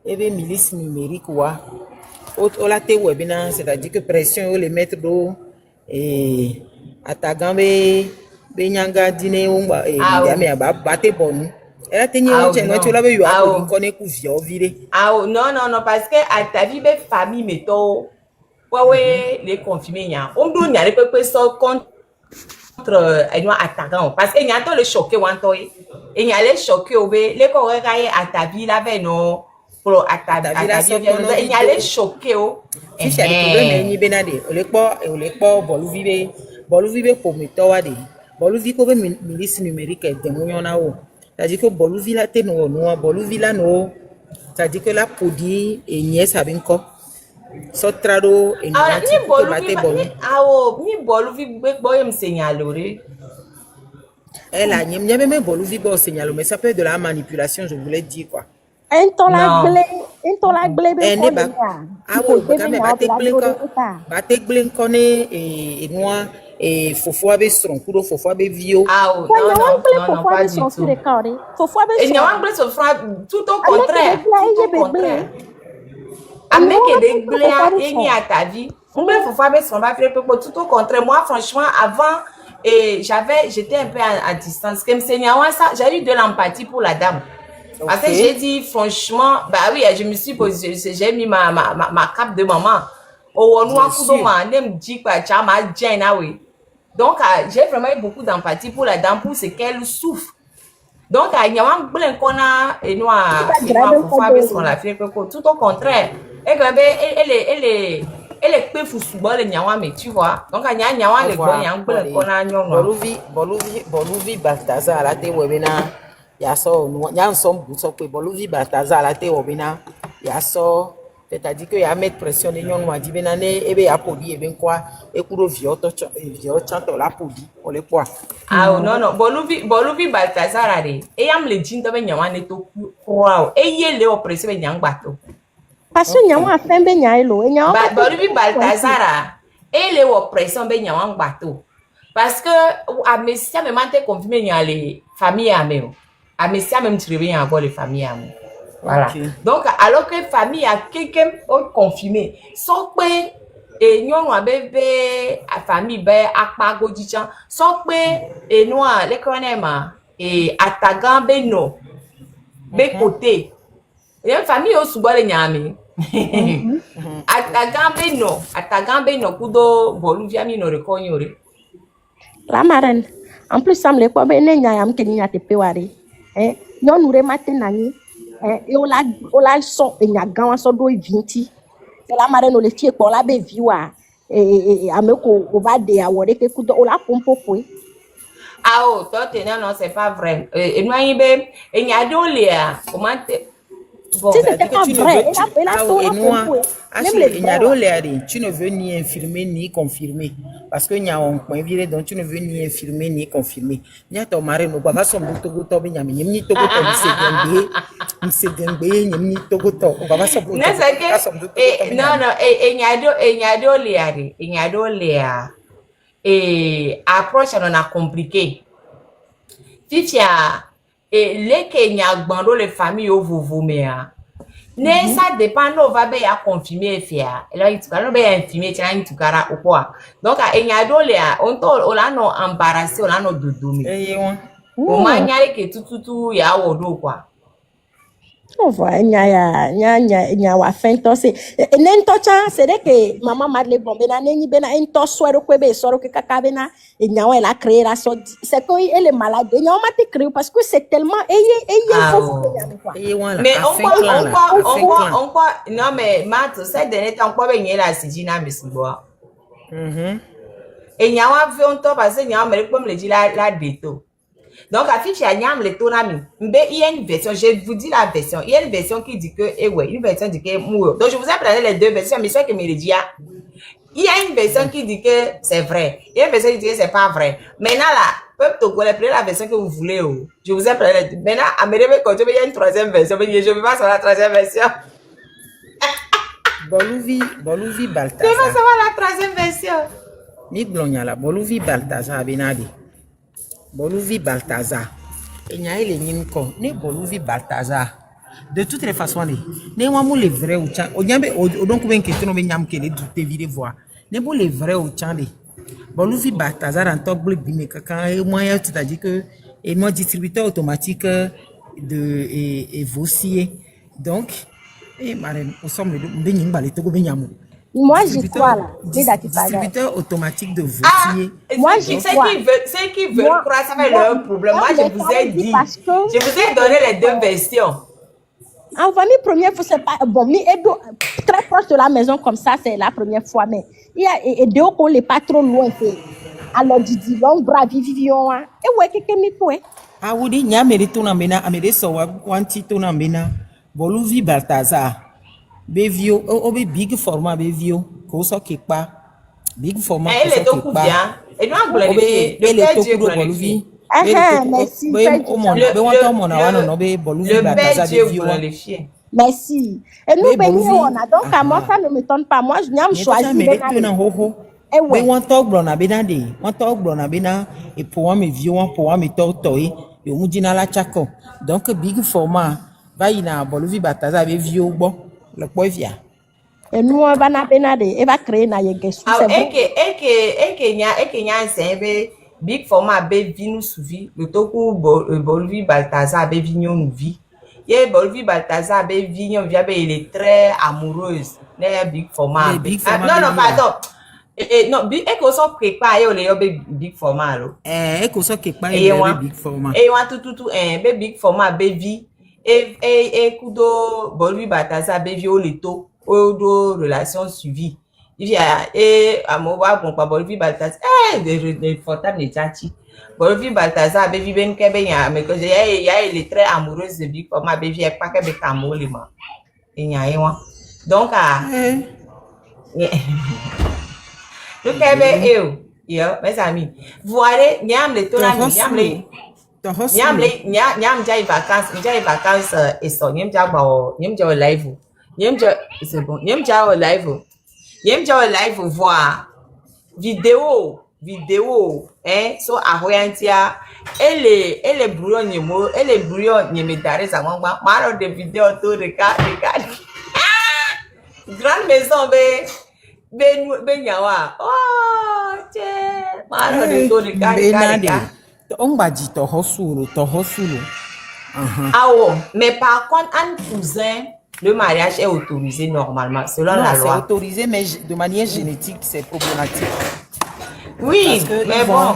et bien milice numérique quoi. On l'a té webina, c'est-à-dire que pression on les mettre d'eau et attaquant be nyanga dîner on va et Ah mais oh. batte bon. Elle a tenu Ah on oh, tient tu non. l'avais eu à Ah pour oh. connaître coup vieux viré. Ah oh, non, non, non, parce que à ta vie, ben, famille, mettons, ouais, ouais, les confirmés, y a. On doit y aller peu ça contre, attaquant. Parce qu'il y a tant le choqué, ou en et il y a les choqués, les corps à ta vie, là, ben, non, pour à Ta vie ta là vie, sort ton il y a les vidéo. choqués, oh. Si c'est des problèmes ni benade, on les pas bolu vive pour méthode de bolu vi ko be milice numérique de monyona o. C'est-à-dire que bolu vi la te no no bolu vi la no. C'est-à-dire que la podi et nièce abinko. Sotrado et Ah, niati ni pour que bolu vi, bate bolu. ah, oh, ni bolu vi, boy, me signalé. Elle a nyem nyem même bolu vi bo signalo, mais ça peut être de la manipulation, je voulais dire quoi. Non. Intolagbele be Ne ba konya. awo baka me bate blinko ne e noa e fofo abe stron kudo fofo abe vio. Ah, oh, non, non, non, non, pas du tout. Et il y a un blé sur franc, tout au contraire. Tout au contraire. À mec et des blés, il y a ta vie. On blé, faut faire son va faire tout au contraire. Moi, franchement, avant, j'étais un peu à distance. Comme Seigneur, ça, j'ai eu de l'empathie pour la dame. Parce que j'ai dit, franchement, bah oui, je me suis posé, j'ai mis ma cape de maman. Oh, on a coup de main, on me dit quoi, tu as ma gêne, ah oui. Donc, j'ai vraiment eu beaucoup d'empathie pour la dame, pour ce qu'elle souffre. Donc, il y a un blanc qu'on a, et nous, pour faire ce qu'on a fait, tout au contraire. Elle est peu fou sous bol, mais tu vois. Donc, il y a un blanc qu'on a, Boluvi Balthazar la te webina. Ya so nyan som buso pe boluvi Balthazar la te webina. Ya so c'est-à-dire que ya mettre pression de nyon wa dibena ne ebe ya podi ebe kwa ekuro vio chanto la podi on le quoi. Ah non non boluvi Balthazar are e yam le jinto be nyawa ne to kwa e ye le oppressé be nyangba to parce que nyawa fembe nyailo e nyawa boluvi Balthazar e le oppression be nyawa ngba to parce que a messia me mante confirmer nyale famille ameo a messia même tribe yan avoir les familles ameo. Voilà. Okay. Donc, alors que famille a quelqu'un confirmé, sauf que et nous on bébé a famille bé akpa godichan, sauf que et nous les connaîma et attaquant bé no bé côté. Et famille au sous les nyami. Attaquant bé no kudo boluvia mi no reconnore. La marraine. En plus, ça me le quoi ben nyam kenya te pewari. Non nous matinani. Et on la son et nya gawa so do 20 la mare no le fie ko la be viwa ameko o va de awore ke ku do la pompo po ah oh toi non c'est pas vrai et nous ibe et nya do le a comment bon si c'était pas vrai elle a tout tu ne veux ni infirmer ni confirmer parce que nya on point viré donc tu ne veux ni infirmer ni confirmer nya to mare no ba so mu to go be nya mi ni to go to msegengbe ni to go to ba so bu non non et nya do le a et approche on a compliqué fitia et les Kenya gbando les familles au vous mais ne ça dépend no va be ya confirmer fia et là il tu no be ya infirmer tu en tout cas ou quoi donc il y a dole on to on la no embarrassé on la no dodomi on manyale que tout ya wodo quoi on voit nya wa fento c'est nento cha c'est que maman marle bombe na neni bena ento soiro kwebe soro ke kakabena nya wa la créer la so c'est que elle est malade nya ma te créer parce que c'est tellement mais on quoi non mais mat c'est dernier temps quoi ben la sijina misimbo et nya wa fait on to parce que nya me comme le dit la déto. Donc, à fiche à Niam le tonami. Il y a une version, je vous dis la version. Il y a une version qui dit que, une version dit que mourir. Donc, je vous ai présenté les deux versions, mais c'est que Méridien. Il y a une version qui dit que c'est vrai. Il y a une version qui dit que c'est pas vrai. Maintenant, là, peuple Togo, prenez la version que vous voulez. Je vous ai présenté. Maintenant, à Méridien, quand il y a une troisième version, je ne vais pas sur la troisième version. Boluvi Balthazar. Je vais savoir la troisième version. Ni blonyala, Boluvi Balthazar, Benadi. Boluvi Balthazar. Et nya ele nyin ko ne Boluvi Balthazar. De toutes les façons, les vrais ou tchan. Donc, une question, mais nyam qu'elle est de vidéo voir. Les vrais ou tchan. Bon, l'outil Balthazar en tant que bimé, quand moi, c'est-à-dire que, et moi, distributeur automatique de Vossier. Donc, et marraine, on sommes les deux, Moi, j'y crois là. Distributeur automatique de Ah, Vossier. Moi, j'y crois. Ceux qui veulent croire, ça fait leur problème. Moi, je vous ai dit. Je vous ai donné les deux versions. En famille, première fois, c'est pas bon. Mais très proche de la maison comme ça, c'est la première fois. Mais il y a deux qu'on n'est pas trop loin. Alors, Didi, long bras, vivion. Et ouais, quelqu'un m'y quoi? Ah oui, il y a mérité na mena, améré sawa quanti to na mena. Boluvi Balthazar. Bevio, obe big format bevio. Koso kepa. Big format. Elle est au coup bien. Et nous avons planifié. Le père Dieu planifié. Merci. Le père Dieu planifié. Merci. Et nous bénissons, donc à moi, ça ne m'étonne pas. Moi, je n'ai choisi. Eh ouais. On talk blona benade. On talk blona bena. Et pour moi, mes vieux, pour moi, mes tortois. Et on dit na la chako. Donc, big format. Va y na Boluvi Balthazar avec vieux bon. Le point via. Et nous, on va na benade. Et va créer na yegesu. Et nya c'est big format be vinu suvi. Le toku Boluvi Balthazar be vignon nous vie. Et Boluvi Balthazar be vignon via be il est très amoureuse. N'est big format. Non, pardon. Non, et qu'on s'en prépare et on est big format là. Et qu'on s'en prépare et on big format. Et on tout big format baby et kudo Boluvi Balthazar baby au leto au do relation suivie. Il y a et à moi bon pas Boluvi Balthazar de portable de tati. Boluvi Balthazar baby ben kebe ya mais que il est très amoureuse de big format baby et pas kebe amour les ma. Il y a donc le Québec mes amis. Voilà, niam les tournages, niam j'ai vacances et ça, niam j'ai live, c'est bon, niam j'ai live voir vidéo, hein, so arroyantia, et les brouillons ni me daré ça, moi, malo de vidéos tout regarde. Grande maison, ben yawa oh tiens malo de to de gars on va dire to hosulu mais par contre un cousin le mariage est autorisé normalement selon la loi. C'est autorisé mais de manière génétique c'est problématique. Oui, mais bon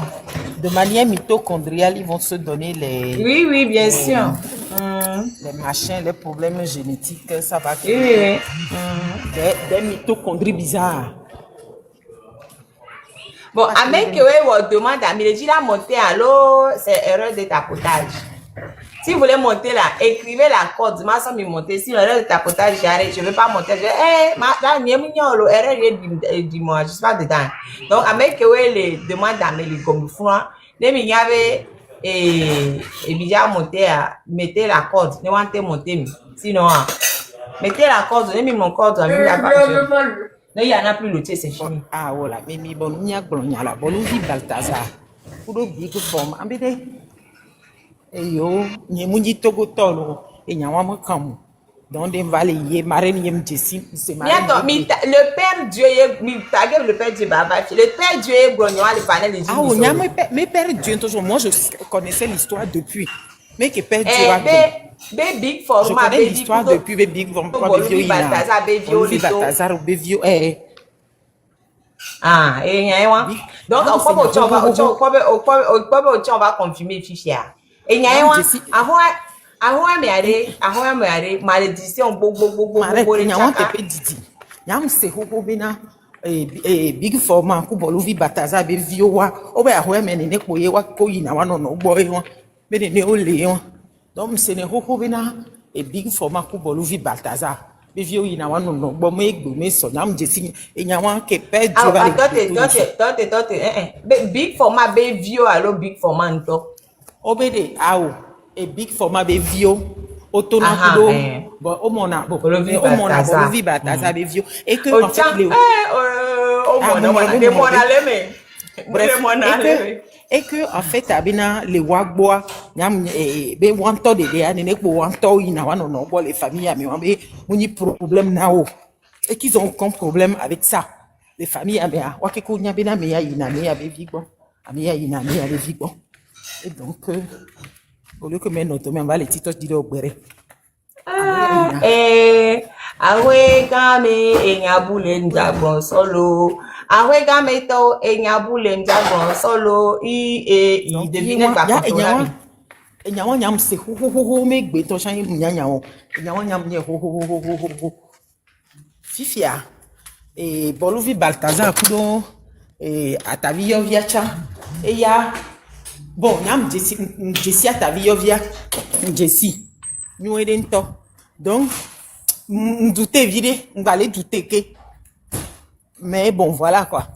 de manière mitochondriale ils vont se donner les oui bien sûr les machins, les problèmes génétiques, ça va créer des mitochondries bizarres. Bon, avec que vous demandez à Mireji la monter, alors c'est erreur de tapotage. Si vous voulez monter là, écrivez la code, ma soeur me monter. Si l'erreur de tapotage, j'arrête, je ne vais pas monter. Erreur dis-moi, je ne suis pas dedans. Donc, avec que vous les demandez à Mireji comme froid, il y avait et bien monter mettez la corde ne want monter sinon mettez la corde donnez mon corde il y en a plus le thé c'est fini. Ah voilà mais bon nya glonya la Boluvi Balthazar pour big form ambede et yo ni munji togo tolo et nya wa makamu dans des vallées yé marraine yem jessi c'est marraine. Le père Dieu le père Dieu le père Dieu est glognois le panel les. Ah oui, mais père Dieu toujours moi je connaissais l'histoire depuis mais que père Dieu va big format je connais l'histoire depuis big format Boluvi Balthazar bevio ah et nyawa donc on va confirmer fichier et nyawa ahwa me are malédiction bobo nyam te pe didi nyam se hoho bina big format ku Boluvi Balthazar be viowa o be ahwa me ne ko ye wa ko yi na wa no gbo e won be ne o le won donc se ne hoho bina big format ku Boluvi Balthazar be vio yi na wa no gbo me egbo me so nyam jesi enyawa ke pe du ba big format be vio alo big format nto obede awo big format be vio autona kudo bon o mona Boluvi Balthazar be vio et que en fait les o mona le me Bref, et que en fait abina les wagboa nyam be wanto de ya ne ko wanto ina wana no bo les familles ami be muni problème nao et qu'ils ont comme problème avec ça les familles ami wa ke ko nya be na me ya ina me ya be vigbo ami ya ina me ya be vigbo et donc au lieu que maintenant on va les titres dire au béré awe kame enyabule njabon solo awe kame to enyabule njabon solo i devine pa ko enyawo nyam se ho me gbe to shan nyanya o enyawo nyam nye ho fifia boluvi Balthazar kudo atavi yoviacha ya bon nyam jesi atavi yovia jesi nyuere nto donc douter vide on va aller douter que mais bon voilà quoi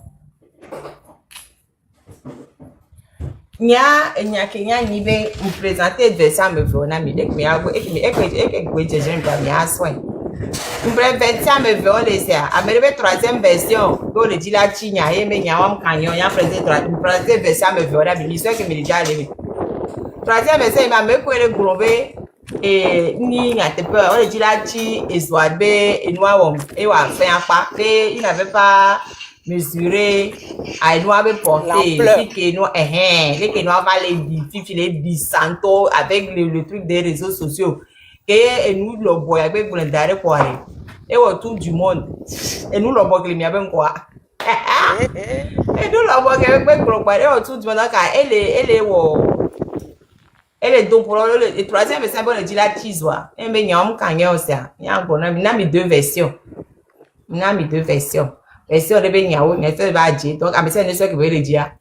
nya kenya ni be me présenter version me vona mi dek mi ago ek gweje jen ba mi aswa me version me vona les ya amere troisième version go le dit la chinya e me nya wam kanyo ya présenter version me vona mi so que me déjà levé troisième version ma me ko le grobe ni ngate pe on le dit la chi ezwabe enwa wom e wa fin apa et il n'avait pas mesuré à nous avait porté que nous que nous va les bisanto avec le truc des réseaux sociaux et nous le boy avec pour l'intérêt quoi et autour du monde et nous le boy que bien quoi et nous le boy avec pour le autour du monde car elle est donc pour le troisième version bon dit la tizwa et mais nyam kanyo ça nyam bon na mi deux versions version de benyawo ne se ba je donc a me se ne so ke be le dia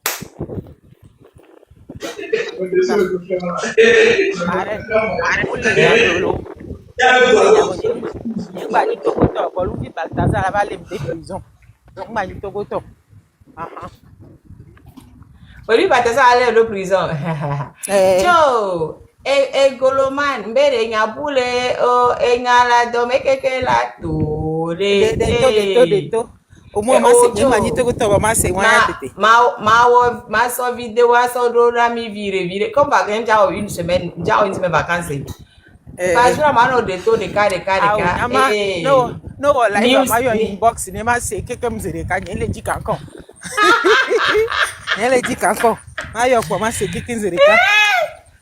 Balthazar va aller de prison donc ma ni togoto Oli Balthazar aller de prison Joe Goloman mbere nyabule o enyala do mekeke la to de au moins ma c'est ma ni togoto ma c'est ma so vidéo so do la mi vire comme par exemple ja une semaine vacances pas sûr ma no de to de cas no live ma yo inbox ne ma c'est que comme zere ka le dit kanko elle dit kanko ma yo ko ma c'est que zere ka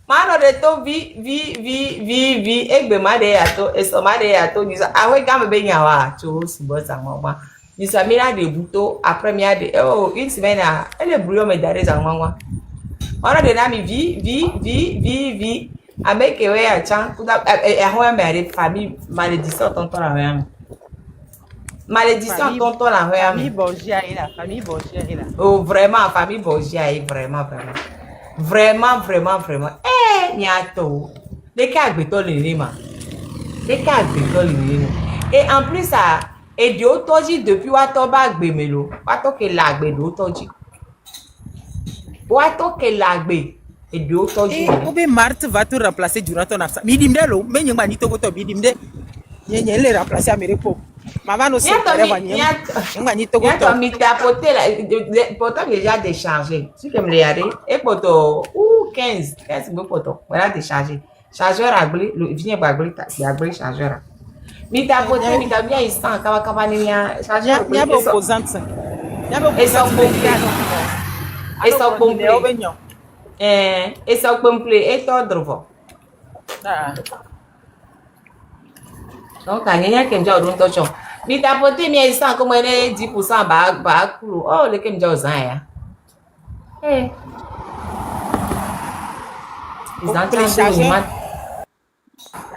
mano de to vi egbe ma de yato eso ma de yato ni so awe gambe be nyawa cho subo sa mama ni so mira de buto après mia de une semaine elle brouillon me dare za mama mano de na mi vi ameke we ya chan kuda ho me famille malédiction tonton la même malédiction tonton la même famille Borgia et la famille Borgia et la oh vraiment famille Borgia et vraiment nyato les cas agbeto le ma les cas agbeto le et en plus ça et de otoji depuis watoba agbemelo watoke lagbe do otoji watoke lagbe et de otoji obe Marthe va te remplacer durant ton absence midimde lo me nyama ni togoto midimde nye le remplacer amerepo maman no se va ni togoto mi tapoter la pourtant déjà déchargé si que me le yare et poto 15 be poto voilà déchargé chargeur agblé le vient agblé chargeur mi tapoter mi bien instant kaba ni chargeur ya be opposante ya be et ça complet et ça complet et tordre donc anya kem ja odun tocho mi tapoter mi instant comme ene 10% ba kulu oh le kem ja ozan ya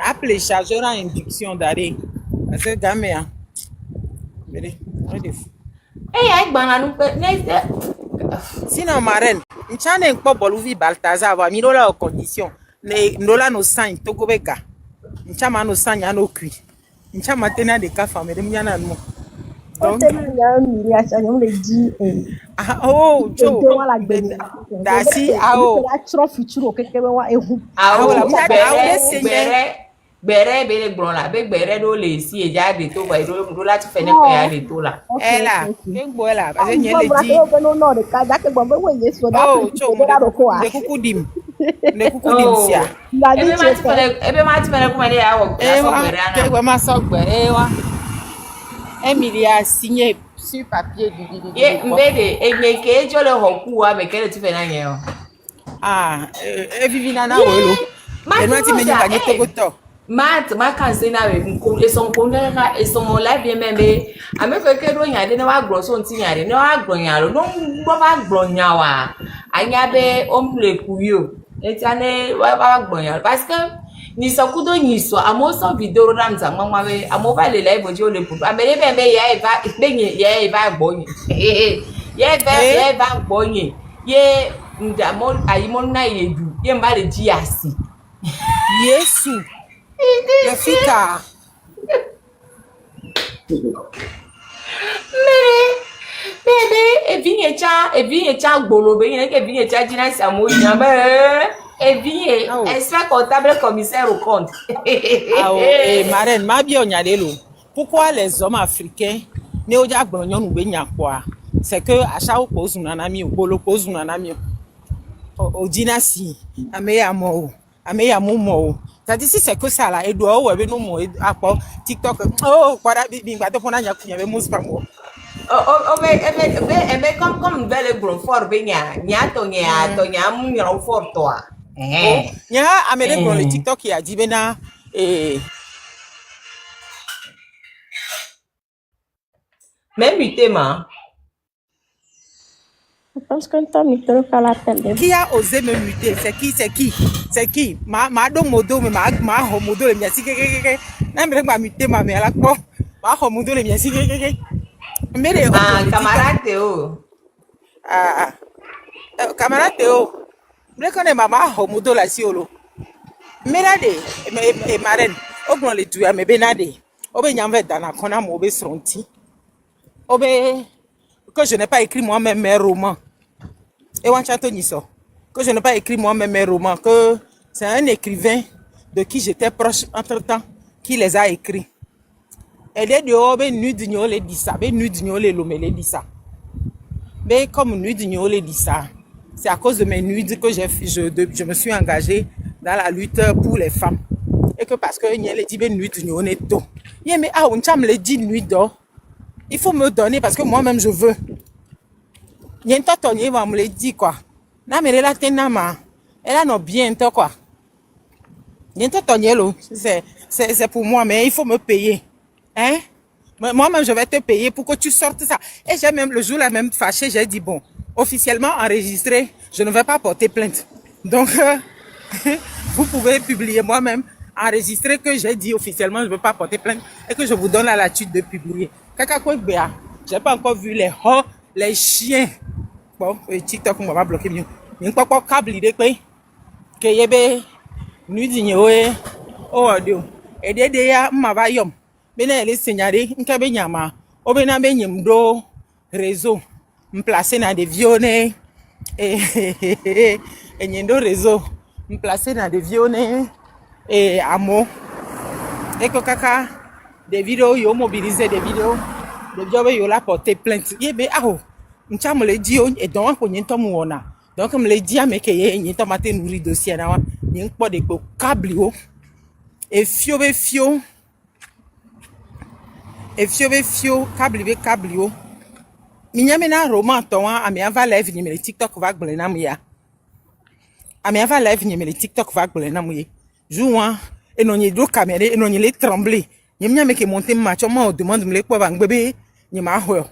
appelez chargeur à induction d'arrêt parce que gamin sinon marraine nchane nkpo boluvi Balthazar va mirola en condition ne ndola no sang togobeka nchama no sang ya no kui nchama tena de ka femme de myana no donc oh jo dasi ao la trop futur o keke wa ehu la Gbere be le gbron la be gbere do le si e ja de to ba do la ti fe ne pe ya de to la. Okay, là, okay, okay. que boy là, parce que Bon, n'y a le voilà, dit. que non, de cas, que bon, ben, oui, yes, so that Oh, pretty, chum, so that quoi. le coucou dim. Le coucou dim sia. Oh. La vie, tu es Ebe ma ti fe ne kuma de ya wo Eh so wa, gbere que ana. vraiment ça gbere wa. Emily a signé sur papier Ye mbede egbe ke ejo le ho ku wa be ke le ti fe na yen o. Ah, vivi nana welo. Ma Et nous ti menu gagner eh. togoto. Ma kan se na we nko eso nko nga eso mo life bien membe ame fe ke do nya de na wa gro so nti nya de na wa gro nya lo no gbo ba gro nya wa anya be omle ku yo etiane wa gro nya parce que ni so kudo ni so amo so video ram za mama we amo ba le live ojo le pu amere be be ya eva penye ya eva gbo yin ye eva gbo yin ye ndamo ayimo na yedu ye mba le ji asi Yesu. Le fika. Bebe, evinye cha gbolo be yin ke evinye cha jina samo yin be. Evinye, Oh. expert comptable commissaire au compte. Ah, marraine, ma bien on y allait lo. Pourquoi les hommes africains ne o ja gbonyon ou be nya kwa? C'est que à chaque fois qu'on a mi ou bolo qu'on a mi o dina si ameya mo ameya mo. C'est-à-dire si c'est que ça là, et doit ou be no mo apo TikTok. Oh, kwara bi ngba to pona nya kunya be mo spam. Ebe comme belle gros fort be nya to nya mu nya fort to a. Nya amele bon le TikTok ya di bena Même mutement. Je pense que tu as mis trop à la tête. qui a osé me muter? C'est qui? Ma do modo me ma ho modo le miasi ke. Na me ma muter ma me ala ko. Ma ho modo le miasi ke. Me de Camarade Théo. Camarade Théo. Me connais mama ho modo la si olo. Me na de e marraine. Ogbon le tu ya me benade. Obe nyamve dana kona mo be sronti. Obe que je n'ai pas écrit moi-même mes romans. Et que je n'ai pas écrit moi-même mes romans, que c'est un écrivain de qui j'étais proche entre-temps qui les a écrits. Et les deux, ben nu d'igno les dit ça, ben nu d'igno les lomé les dit ça. Mais comme nu d'igno les dit ça, c'est à cause de mes nudes que je me suis engagée dans la lutte pour les femmes. Et que parce que n'y a les dit ben nu d'igno les tout. Mais ah on cham les dit nude. Il faut me donner parce que moi-même je veux. Il y a un temps il va me le dire quoi. Na mais là tenama. Elle a non bien toi quoi. Il y a un temps c'est pour moi mais il faut me payer. Hein? Moi-même je vais te payer pour que tu sortes ça. Et j'ai même le jour là même fâché, j'ai dit bon, officiellement enregistré, je ne vais pas porter plainte. Donc vous pouvez publier moi-même enregistrer que j'ai dit officiellement je ne veux pas porter plainte et que je vous donne la latitude de publier. J'ai pas encore vu les chiens. Bon, TikTok m'a bloqué mieux. Il n'y a pas câble idée que y ait nu d'ignorer au audio. Et des ya m'avayom. Ben elle est signalée, n'kabe nyama. Obena ben yemdo réseau. M'placer dans des vionnées et nyendo réseau. M'placer dans des vionnées et amo. Et que kaka des vidéos yo mobiliser des vidéos. Des vidéos yo la porter plainte. Yebe aho. M'cha me le dit et donc on y est wona. Donc me le dit à me que y est maté nourri dossier na wa. N'y pas de câble yo. Et fio câble yo. Minyame na roman ton ami ava live ni me TikTok va gble na mu ya. Ami ava live ni me TikTok va gble na mu ye. Jouan et non y do caméra et non y les trembler. Minyame ke monter match on demande me le quoi va ngbe ni ma ho.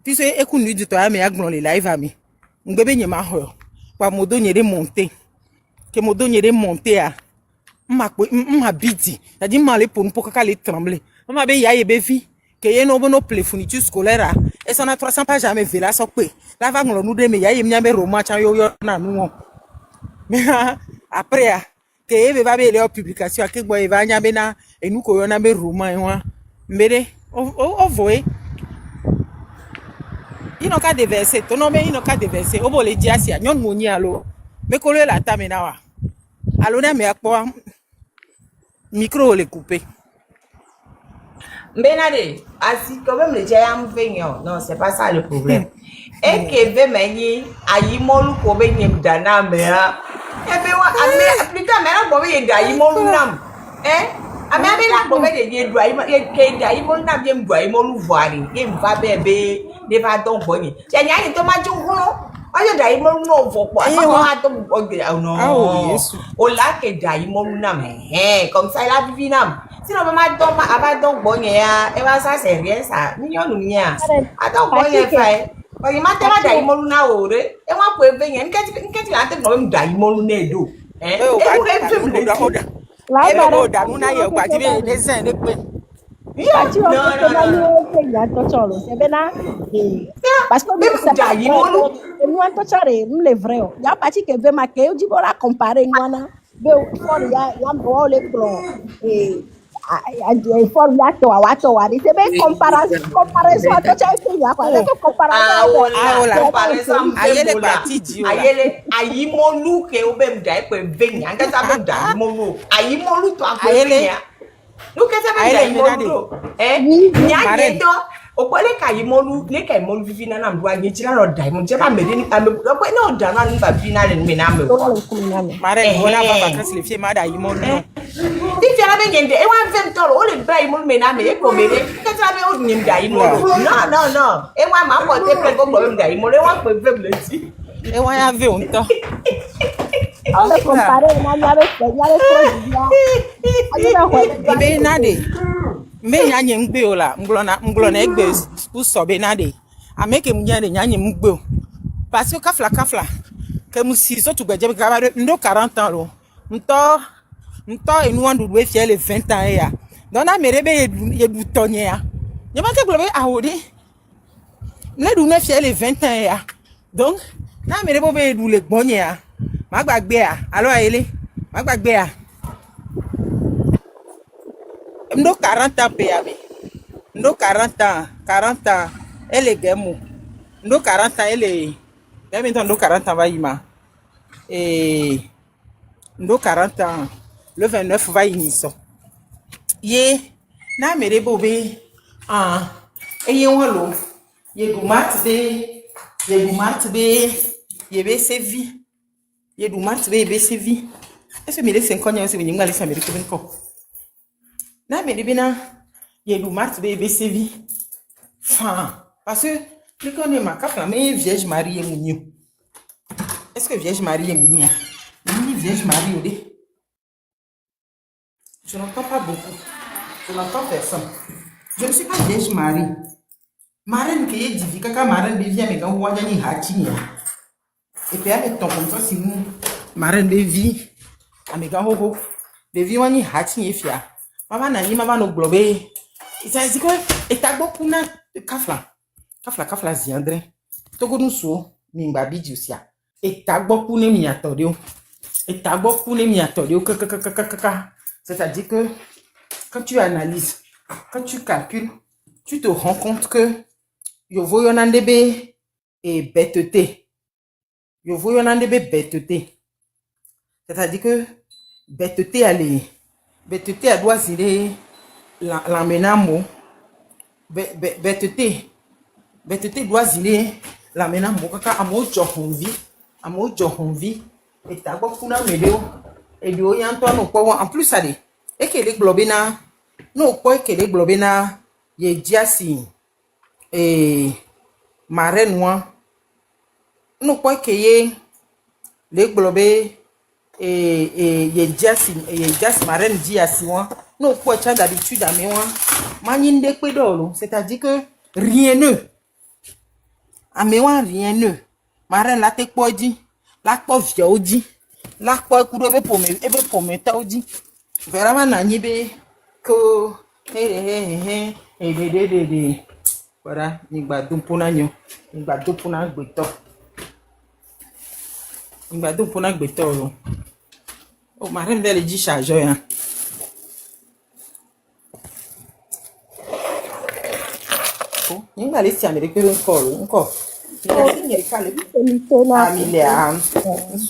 Puis c'est écoute nu du toi mais agbon les live ami. Ngbe ni ma ho. Kwa modo ni de monter. Que modo ni de monter a. Ma bidi. C'est-à-dire ma le pour kaka les trembler. Ma be ya ye be fi. Que y no bono play fourniture scolaire et ça na 300 pages jamais vu là so pe. Là va nglo nous de me ya ye mnyambe roman chan yo na nu. Mais après que y va be les publication que boy va nyambe na et nous ko yo na be roman wa. Mbere o voye. Il n'a qu'à déverser. Ton nom, il n'a qu'à déverser. Au bout, les diasia, nyon mouni allo. Mais qu'on la tamena wa. Allo na me akwa. Micro le coupé. Benade, assis quand même le jayam veignon. Non, c'est pas ça le problème. Et que ve meni ayimolu ko be nyem dana mea. E be wa ame plutôt mera bo be da ayimolu nam. Ame be la bo be de do ayimolu ke da ayimolu nam yem do ayimolu voari. Yem va bebe de va don boni. Ya nya ni to ma ju ho. Ayo da ayimolu no vo po. Asa to no. Ah yes. O la ke da ayimolu nam. Comme ça il a vivi nam. Sinon, maman, donc, bon, et ça, c'est rien, ça. Mignon, mia. Attends, bon, et fait. Parce que maintenant, d'ailleurs, na ore. Et moi, pour venir, qu'est-ce que tu as fait, moi, d'ailleurs, ne do. Et parce que nous les vrais. Il y a pas que veut marquer, on dit voilà comparer nous il y a les plans et il faut la toi c'est bien comparaison à toi tu as quoi c'est comparaison ayele batiji ayimolu ke obem dai ko venya ngata be dai molu ayimolu to akwenya no ke se be dai molu nya yedo opole ka ayimolu le ka ayimolu vivi na nam do anyechira no dai mo je ba mede ni ame ko no da na ba vivi na le me na me mare wala ba vacances le fie ma da ayimolu no if you have anything, I want them to all the dry moon men. I may come in. That's why I would name die. No. I want my mother to play for die. More I want for them. I want to have you. All the comparing, Benade. Me nyanyem gbeola, mglona egbe uso benade. A make him nyanyem gbe. Parce que kafla. Que musi so tu gbeje ndo 40 ans lo. Nto enu andu we fie le 20 ans ya. Don na merebe ye du tonye ya. Ye ma te globe awodi. Na du na fie le 20 ans ya. Donc na merebe be du le gbonye ya. Ma gbagbe ya. Alo ayele. Ma gbagbe ya. Ndo 40 ans pe ya be. Ndo 40 ans ele gemu. Ndo 40 ans ele même ndo 40 ans va yima. Ndo 40 ans le 29 va initier. Ye na mere bobe eye wolo ye gumat be ye be sevi ye gumat be sevi est-ce que me laisse 5 ans c'est venir aller s'américain ko na mere bina ye gumat be sevi fa parce que le connais ma café mais Vierge Marie est mounio. Est-ce que Vierge Marie est mounia? Ni Vierge Marie odé. Je n'entends pas beaucoup. Je n'entends personne. Je ne suis pas Vierge Marie. Marraine qui est dit, quand marraine devient, mais quand on voit ni hachi. Et puis avec ton comme ça, si nous, marraine devient, mais quand on devient ni hachi et fia. Maman n'a ni maman no globé. Ça dit quoi? Et t'as beaucoup na kafla ziandre. Togo nous sou, mimba bidjusia. Et t'as beaucoup ne mi attordio. Et t'as beaucoup ne mi attordio. C'est-à-dire que quand tu analyses, quand tu calcules, tu te rends compte que yo voyonandebe et bêteté. Yo voyonandebe bêteté. C'est-à-dire que bêteté elle doit zirer l'amenamo. Bêteté doit zirer l'amenamo. Kaka amo johonvi et t'as beaucoup na medeo. Et du en plus ça dit et que les globina no quoi que les globina ye diasi et marraine moi no quoi que ye les globé et ye diasi marraine diasi moi no quoi tu as d'habitude à moi maninde pedolo c'est-à-dire que rien ne à moi rien ne marraine la te quoi dit la quoi vieux dit la quoi kudo be pome taudi vraiment na nyibe ko de voilà nigba dumpuna nyo nigba dumpuna gbeto lo o mare ndele ji chargeur ya ko nigba le si amerique encore so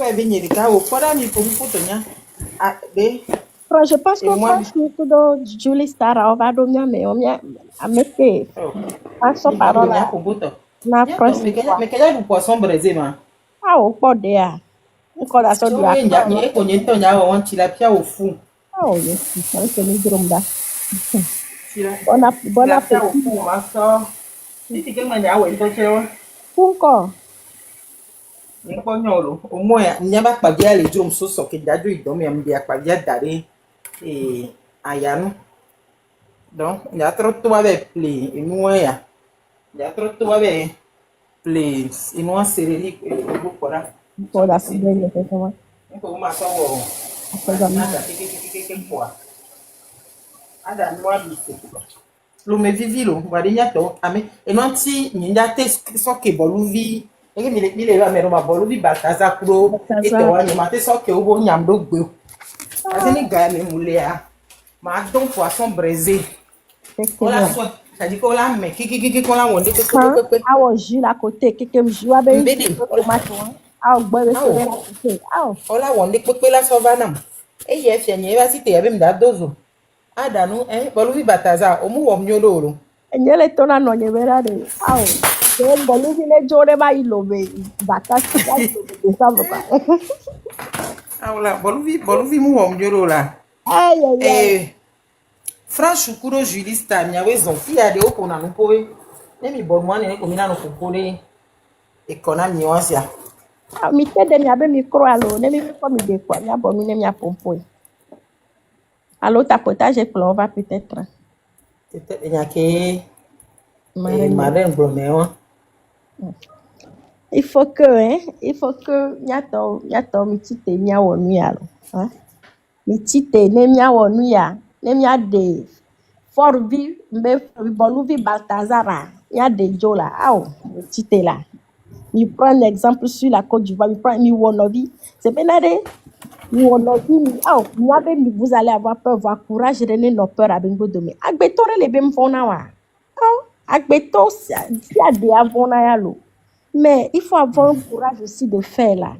e venire ka o fora mi po foto nya a de Je pense Et que moi, tout dans Julie Star, on va donner, mais on vient à mettre à son parole là, na France. mais quel est le poisson braisé, man? Ah, au port de là. Encore la sorte de Il y a un tilapia au fond. ah, oui, c'est ça, c'est le drum là. Bon Tilapia au appétit. fond, ma soeur. Si tu veux, il y a un peu Pourquoi? au moins, il n'y a pas de les drums so que d'adu et d'homme, il y a pas d'aller et ayano. Donc, il y a trop de toi avec play, et nous, il y a trop de toi avec play, et nous, c'est relique, et nous, voilà. Pour la fidèle, effectivement. On peut ma soeur, ada moi bise lo me vivi lo wadi nyato ame e non ti nyate so ke boluvi e mi le ba me ro ma boluvi bataza kuro e te wa ni ma te so ke obo nyam do gbe aseni ga me mulea ma don poisson braisé ola so ça dit ko la me ki ko la wonde pe Ah, au jus là côté, quelqu'un joue avec mbede tomate. Ah, bon, c'est ah. ola wonde pe la so va nam e ye fia nye ba si te ya be mda dozo ada nu boluvi bataza omu wo mnyololo Nyele tona no nyebera de. Ah, c'est bon, nous venons jouer ma ilobe. Vacances, c'est ça, papa. Aula, boluvi mu wo mnyololo la Aïe, aïe, aïe. Franche kuro jurista miawe zonfia de opo na nupowe nemi bonmane ne komina no kokole economy wansia Ah, mi te de mi abe micro alo, ne mi ko mi de quoi, mi abo mi ne mi apompo. Alors tapotage et on va peut-être. peut-être nyake Marraine. marraine broméo Il faut que nyato mi tite mi awonu ya lo. Hein? Mi tite ne mi awonu ya, ne mi ade forvi mbe boluvi Baltazara, ya de jola. Ah, mi tite là. Mi prend l'exemple sur la Côte d'Ivoire, mi prend mi wonovi. C'est benade. Mi wonovi mi mi abe mi vous allez avoir peur, avoir courage, rene no peur abengo dome. Agbetore le bem fona wa. Agbeto si a de avona ya lo. Mais il faut avoir un courage aussi de faire là.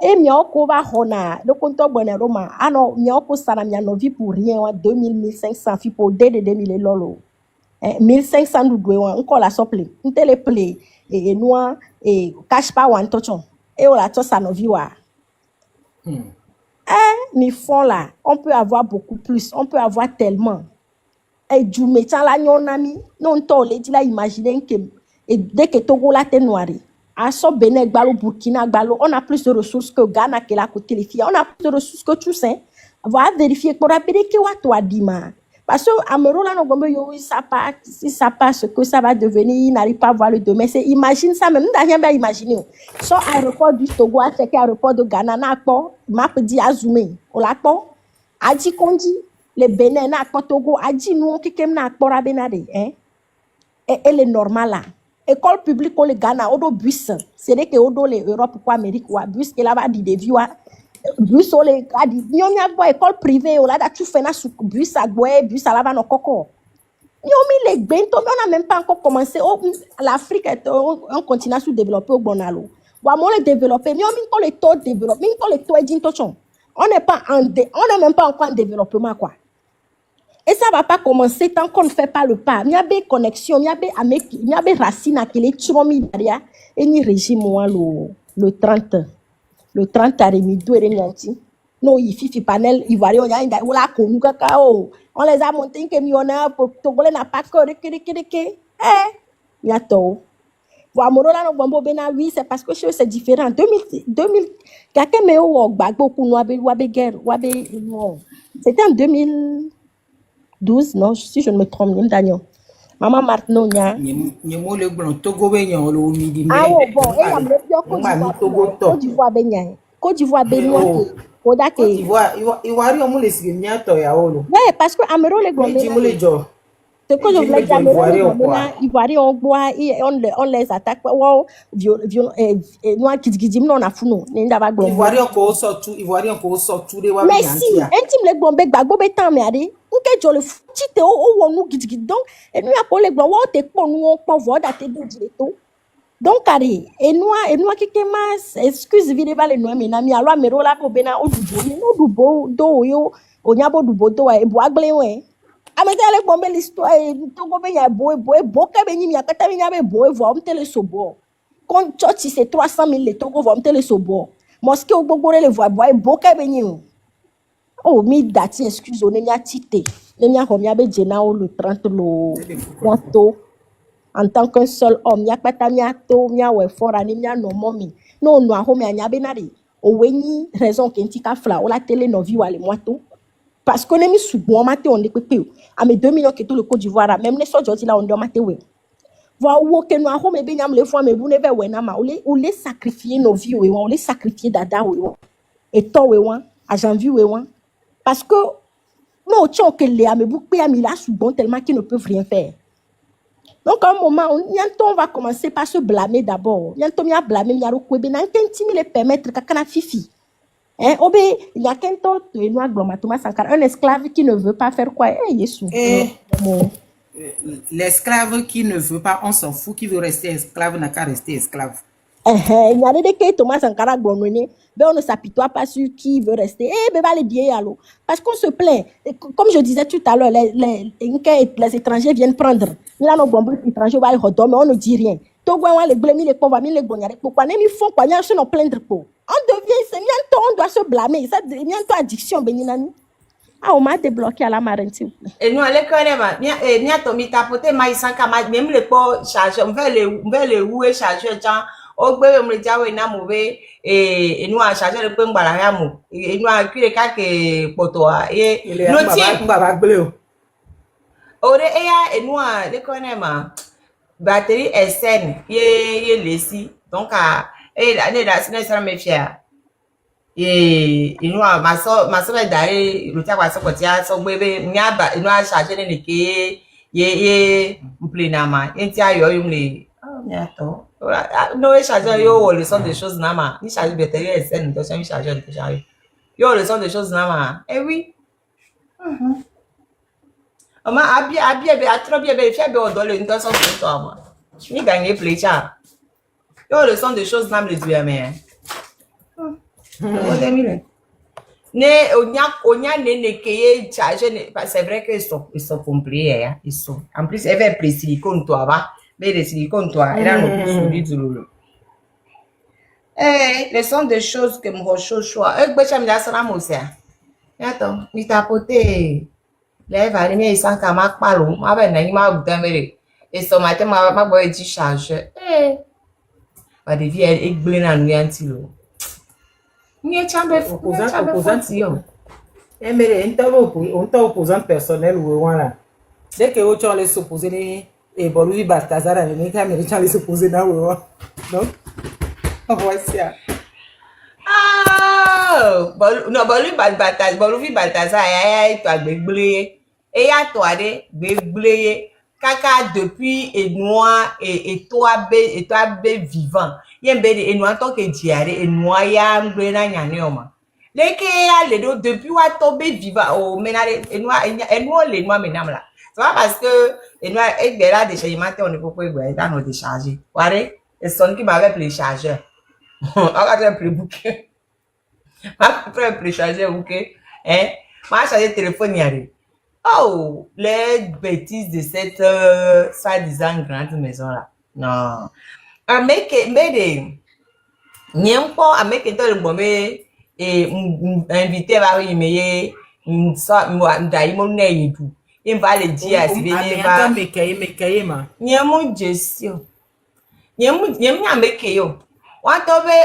Et mioko va hona, le compte bonne Roma. Ah non, mioko sara mi anovi pour rien, 2000, 1500, fi pour de 2000 lolo. 1500 nous doué, encore la sople. On te le play, et noir, et cache pas one touchon. Et on la tosse à novi wa. Mi font là, on peut avoir beaucoup plus, on peut avoir tellement. Et du métier là, non ami, non to le dit là, imaginez que et dès que Togo là t'es noir, à son Bénin, Gbalo, Burkina, Gbalo, on a plus de ressources que Ghana qui est là côté les filles, on a plus de ressources que tout ça. Va vérifier pour rappeler que what toi dit ma. Parce que Amero là, non yo si ça passe, ce que ça va devenir, il n'arrive pas à voir le demain. C'est imagine ça même, n'a rien bien imaginer. Son aéroport du Togo à checker aéroport de Ghana, n'a pas, m'a dit à zoomer, on l'a pas, a dit qu'on dit le Bénin n'a pas Togo, a dit nous qui kem n'a pas Benade, hein. Et elle est normale là. École publique au Ghana, au bus, c'est vrai que au do l'Europe ou Amérique ou bus et là-bas dit des vieux bus au les a dit n'y a pas école privée au là da tu fais na sous bus à boire bus à là-bas no coco. N'y les bento on n'a même pas encore commencé. L'Afrique est un continent sous-développé au Bonalo. Wa mo le développer, n'y on le taux de développement, on le taux d'intouchon. On n'est pas on n'est même pas encore en développement quoi. Et ça va pas commencer tant qu'on ne fait pas le pas. Il y a des connexions, il y a des racines à qui les tromi derrière. Et ni régime moi le 30. Le 30 à Remidou et Renyanti. Non, il fifi panel, il va y avoir une ou la konou cacao. On les a montés que millionnaire pour Togolais n'a pas que il y a tout. Voilà, mon là, non, bon, oui, c'est parce que c'est différent. 2000, quelqu'un me ou beaucoup wabe guerre, wabe, non. C'était en 2012, non, si je ne me trompe, Daniel. Maman Martineau, nya. Nyemo le blanc Togo be nyan lo midi me. Ah bon, et la me Côte d'Ivoire be Côte d'Ivoire be Côte d'Ivoire on le signe nya to ya olo. Ouais, parce que Amero le gombe. Ce que je voulais dire, Ivoirien, on les attaque. Wow, nous qui on a founo. Ivoirien ko sortu de wa. Mais si, intime le gombe gbagbo be tan me ade. Nke jo le tite o wonu gidigidi donc et nous a pour les blancs, te pour nous on peut voir dater de tout. Donc, allez, et nous, qui mas, excuse, vide pas les noix, mais nami, alors, mais rola, ko bena, o dubo, do, yo, o nyabo dubo, do, e bois glé, ouais. A me tele bombe l'histoire, e to go benya, boy, ka beni, mi akata mi nyabe, boy, voa, tele sobo. Quand tu c'est 300 000, les togo, voa, tele sobo. Mosque, o gbogbo, le voa, boy, ka beni, oh, mi dati, excuse, on est mia tite. Le mia, comme yabe, jena, le 30, le, bientôt. En tant qu'un seul homme, ya pata mia to mia we fora ni mia no momi. No no aho mia nyabe nari. O weni raison kenti ka fla o la télé no vi wale moito. Parce qu'on est mis sous bon maté on est pépé. A mes 2 millions que tout le Côte d'Ivoire même les soldats là on doit maté we. Voir où que no aho me be nyam le fois me bu ne ve we na ma o les sacrifier nos vies we on les sacrifier dada we. Et to we wan a janvier we wan. Parce que non tio que les a me bu pe a mi là sous bon tellement qu'ils ne peuvent rien faire. Donc, à un moment, on va commencer par se blâmer d'abord. On va blâmer, on va le permettre, fifi. Hein, il y a qu'un temps, un esclave qui ne veut pas faire quoi? L'esclave qui ne veut pas, on s'en fout, qui veut rester esclave n'a qu'à rester esclave. Il y a des cas Thomas Sankara Glonone, ben on ne s'apitoie pas sur qui veut rester. Ben va les dire alors. Parce qu'on se plaint. Comme je disais tout à l'heure, les étrangers viennent prendre. Là, nos bombes étrangers vont aller mais on ne dit rien. Togo, on les blâme, les pauvres, les bonnards. Pourquoi? Ils font quoi? Ils se plaindre pour. On devient, c'est bientôt, on doit se blâmer. Ça devient bientôt addiction, Beninani. Ah, on m'a débloqué à la marine, s'il vous plaît. Et nous, allez quand même, bien, Tommy, tapoter, maïsan, même les pots chargeurs, on va les rouer chargeurs, au bébé me dit ouais na mauvais et nous a chargé le pain balaya mo et nous a cuire quelque potoa et nous tient baba bleu ore et nous a les connaît ma batterie SN ye lesi donc à et l'année là c'est ça me fier et nous a ma so d'aller le tia quoi ça potia so bébé nyaba nous a chargé les ke ye mplenama et tia yo yumle oh miato non, il charge yo le son des choses nama. Il charge batterie SN, donc il charge de charge. Yo le son des choses nama. Eh oui. Ama abi trop bien fier be dans le intention de toi moi. Ni gagner plaisir. Yo le son des choses nama le Dieu mais. Ne onya ne keye charge c'est vrai que ils sont complets hein. Ils sont. En plus elle va précis comme toi va. Mais les silicone toi et là nous du tout. Les sont des choses que mon choix. Cham la sala mosia. Attends, ni tapoter. Les varimé ils sont comme palo. Ma ben na ma budamere. Et so matin ma boy dit charge. Ba de vie e gble na nu yanti lo. Ni chambe opposant yo. Mais on t'a opposant personnel ou voilà. Dès que autre on les opposer et Boluvi Baltazar les mecs américains les opposer là ouais donc voici Boluvi Baltazar ya toi gbegble et ya toi de gbegble kaka depuis et noir et toi vivant yembe et noir tant que diarrhée et noir ya ngbe na nyane oma leke ya le do depuis wa tomber vivant au menare et noir les noirs menam là. C'est pas parce que et nous avec des là déchargement on ne peut pas y dans nos décharger. Voyez, et son qui m'avait pris chargeur. On va faire plus bouquet. Après plus chargeur bouquet, hein? Moi charger téléphone y aller. Oh, les bêtises de cette soi-disant grande maison là. Non. Un mec mais n'aime pas un mec qui est le bon et invité va y meiller ça moi d'ailleurs n'est tout. Il va le dire à si bien va me ma nyemu gestion nyemu amekeyo watobe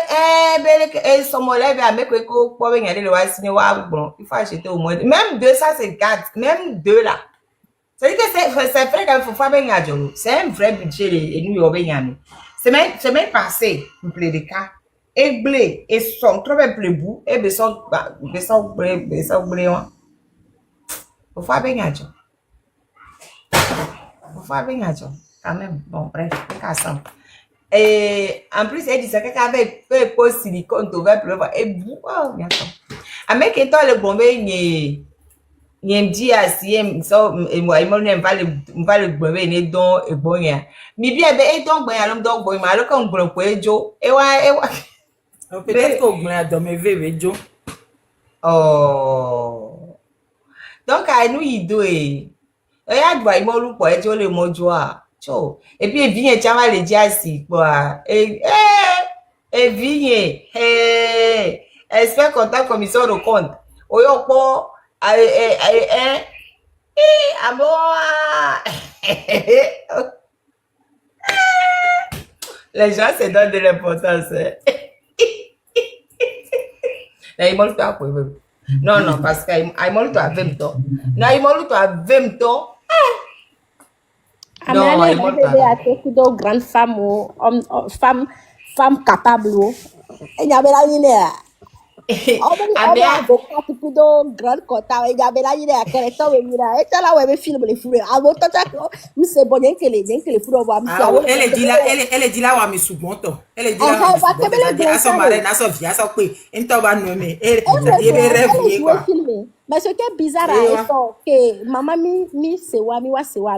bele somolebe ameke ko po be nyale le wa sini wa bon il faut acheter au moins même 250 même deux là c'est dire que c'est vrai qu'il faut faire ben nyajolo c'est un vrai budget et nous yo ben nyame c'est même passé pour les cas et blé et son trop ben plebu et beson blé faut faire ben nyajolo quand même bon bref cassant et en plus elle dit ça qu'elle avait fait pour silicone tu vas pleuvoir et bouh attends avec étant le bombé me dit assis so et moi il va le boire ne don e bonya mi bien be e don bonya lo don boy ma lo kan gboro ko ejo e wa peut-être que gblẽ dans mes veve jo. oh donc I know you do e ya gba imo lu po ejo le mojo a cho et puis bien chama le dia si quoi et bien espère contact commission de compte oyo po les gens se donnent de l'importance. Il m'a pas non, parce que il m'a lu à 20 ans. Non, il m'a lu à 20 ans. Non, il m'a lu à toute grande femme ou femme capable. Il y avait la ligne. Avocat tudo grande kota e jabe la yire akere to we mira e tala we film le fure avo to ta ko mi se bonye nkele fure wa mi ah elle dit là wa mi sugbonto elle dit là wa mi aso mare na so via so pe nto ba no me e be rêve quoi mais ce qui est bizarre est que maman mi se wa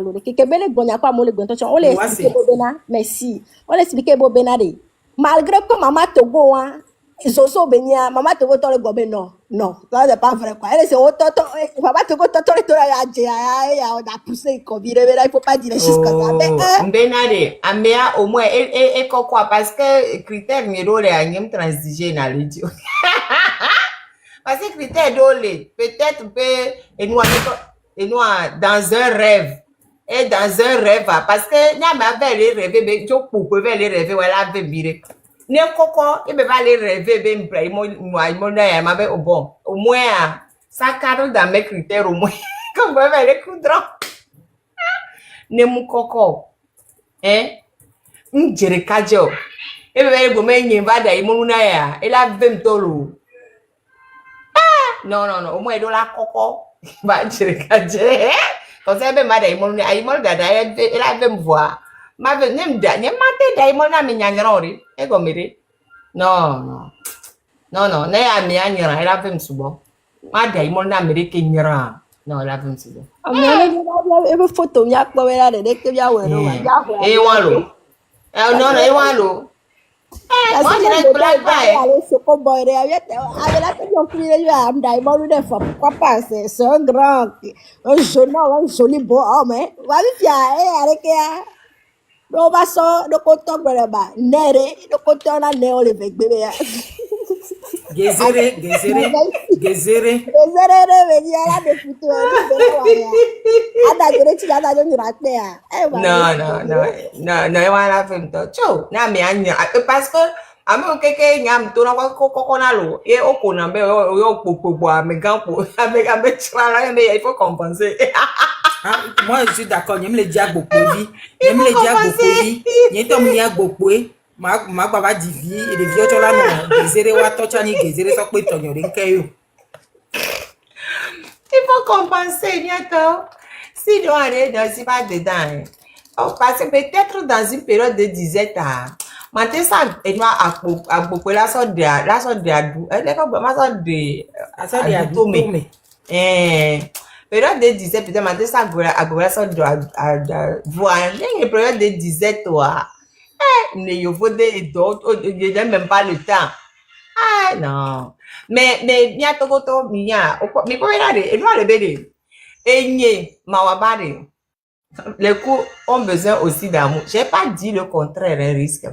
lo ke bele gbonya kwa mo le gbon to o le expliquer bobena merci o le expliquer bobena de malgré que maman togo wa Soso benya maman te vote le gobe non ça c'est pas vrai quoi elle c'est auto maman te vote le tola ya on a poussé comme il faut pas dire les choses comme ça mais benade amea au moins et quoi parce que critère numéro le anyem transiger na le dio parce que critère dole peut-être et nous dans un rêve parce que na ma belle rêve be jo pour les rêver voilà be bire ne koko e be va les rêver be mbra mo na ya ma be bon au moins ça cadre dans mes critères au moins comme va les coudrons ne mu koko njere kajo e be be go me yin va da mo na ya e la ve mtolo non au moins do la koko ba njere kajo comme ça be ma da mo na mo da e la ve me voir ma ve nem da nem ma te da mo na me nyanyoro e go mere non ne ya mi anyira ela vem subo ma da mo na mere ke nyira non ela vem subo e be photo mi akpo we la de ke ya we no wa ja ho e wa lo non e wa lo moi je ne blague pas allez ce boy de avec la yo prier yo am dai mo de fa pourquoi pas c'est un grand un joli beau homme va vi fia avec no va so do ko to ba nere do ko to na ne o le begbe ya gezere be ya la de futu be wa ya ada gere ti ada jo nyira pe ya non e wa la fem to cho na mi anya parce que amo keke nyam to na ko na lo e o ko na be o popo me gan po me tra me il faut compenser. Moi je suis d'accord nyem le dia gbogbo vi nyem le dia gbogbo vi nyeto mi ya gbogbo ma baba di vi e de vi o to la no gezere wa to cha ni gezere so pe tonyo de nke yo il faut compenser bientôt si doit aller dans si pas dedans parce que peut-être dans une période de disette maintenant ça et moi à beaucoup la sorte de adu elle est comme ma sorte de adu période de disette peut-être maintenant ça à sorte de voir une période de disette toi ne yo faut des d'autres je n'ai même pas le temps non mais bien to mia mi po venare e no le bede enye mawabare les coups ont besoin aussi d'amour. J'ai pas dit le contraire, un risque.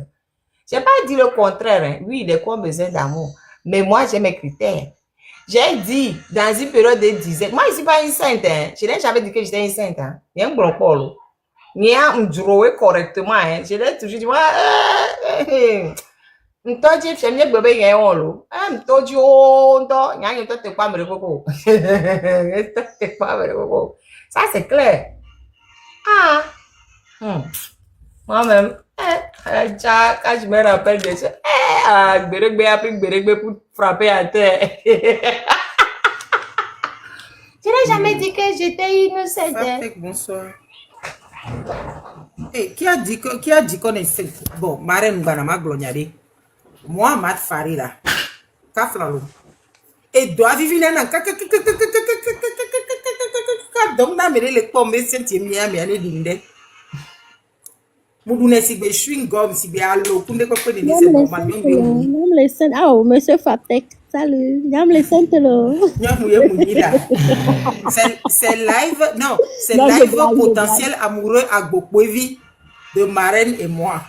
J'ai pas dit le contraire. Hein. Oui, les coups ont besoin d'amour. Mais moi, j'ai mes critères. J'ai dit, dans une période de disette, moi, je suis pas une sainte. Hein. Je n'ai jamais dit que j'étais une sainte. Hein. Il y a un bon polo. Il y a un droué correctement. Hein. Je l'ai toujours dit, moi, m'toji femie bébé y a un lot. M'toji on do, y a un te pas me beaucoup. Te pas me beaucoup. Ça, c'est clair. Moi-même, quand je me rappelle de ça, Bérégbé a pris Bérégbé pour frapper à terre. Je n'ai jamais dit que j'étais innocente. Bonsoir. Hey, qui a dit qu'on est bon, Marine Banama Gloniade. Moi, Mat Farila. Kaflalo. Et doit vivre là. donc na mele le pom be senti mi ami ani dinde. Mudune si be chewing gum si be allo kunde ko ni se normal nyom ye mu. Nyam le sen. Oh, monsieur Faptek. Salut. Nyam le sen telo. Nyom ye mu ni là. C'est live, non, c'est Non, je live blague, je potentiel amoureux à Gokwevi de Marraine et moi.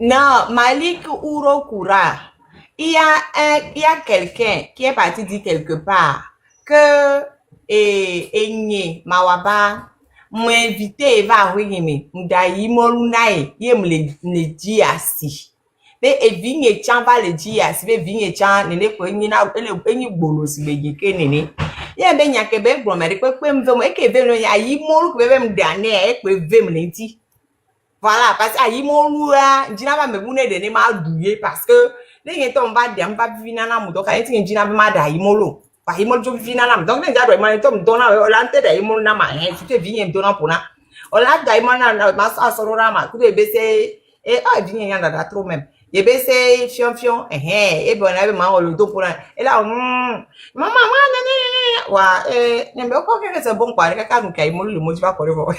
Non, Malik Urokura, il y a quelqu'un qui est parti dire quelque part que Enye Mawaba m'a invité va wingimi m'dayi molunai ye me dit assis. Mais evinye chan va le dire assis, mais vinye chan nene ko enyi na enyi gbolo si be yeke nene. Ye be nyake be gbomere pe mve mo eke ve no ya yi molu pe be mdane e pe ve mlenti. Voilà, parce que ayi molua, jina ba me bune de ne ma douye parce que ne yeto mba de mba vivina na mu donc eti jina be ma da yi molo. Ba yi molo jo vivina na mu donc ne ja do ma to mdona o la nte da yi molo na ma he tu te vinye mdona pona. O la da yi molo na ma sa so ra ma ku de be se vinye yanda da trop même. Ye be se fion fion e be na be ma o lo do pona. E la mama ne wa ne be ko ke se bon kwa ka nu kai molo le mo ji ba ko re bo.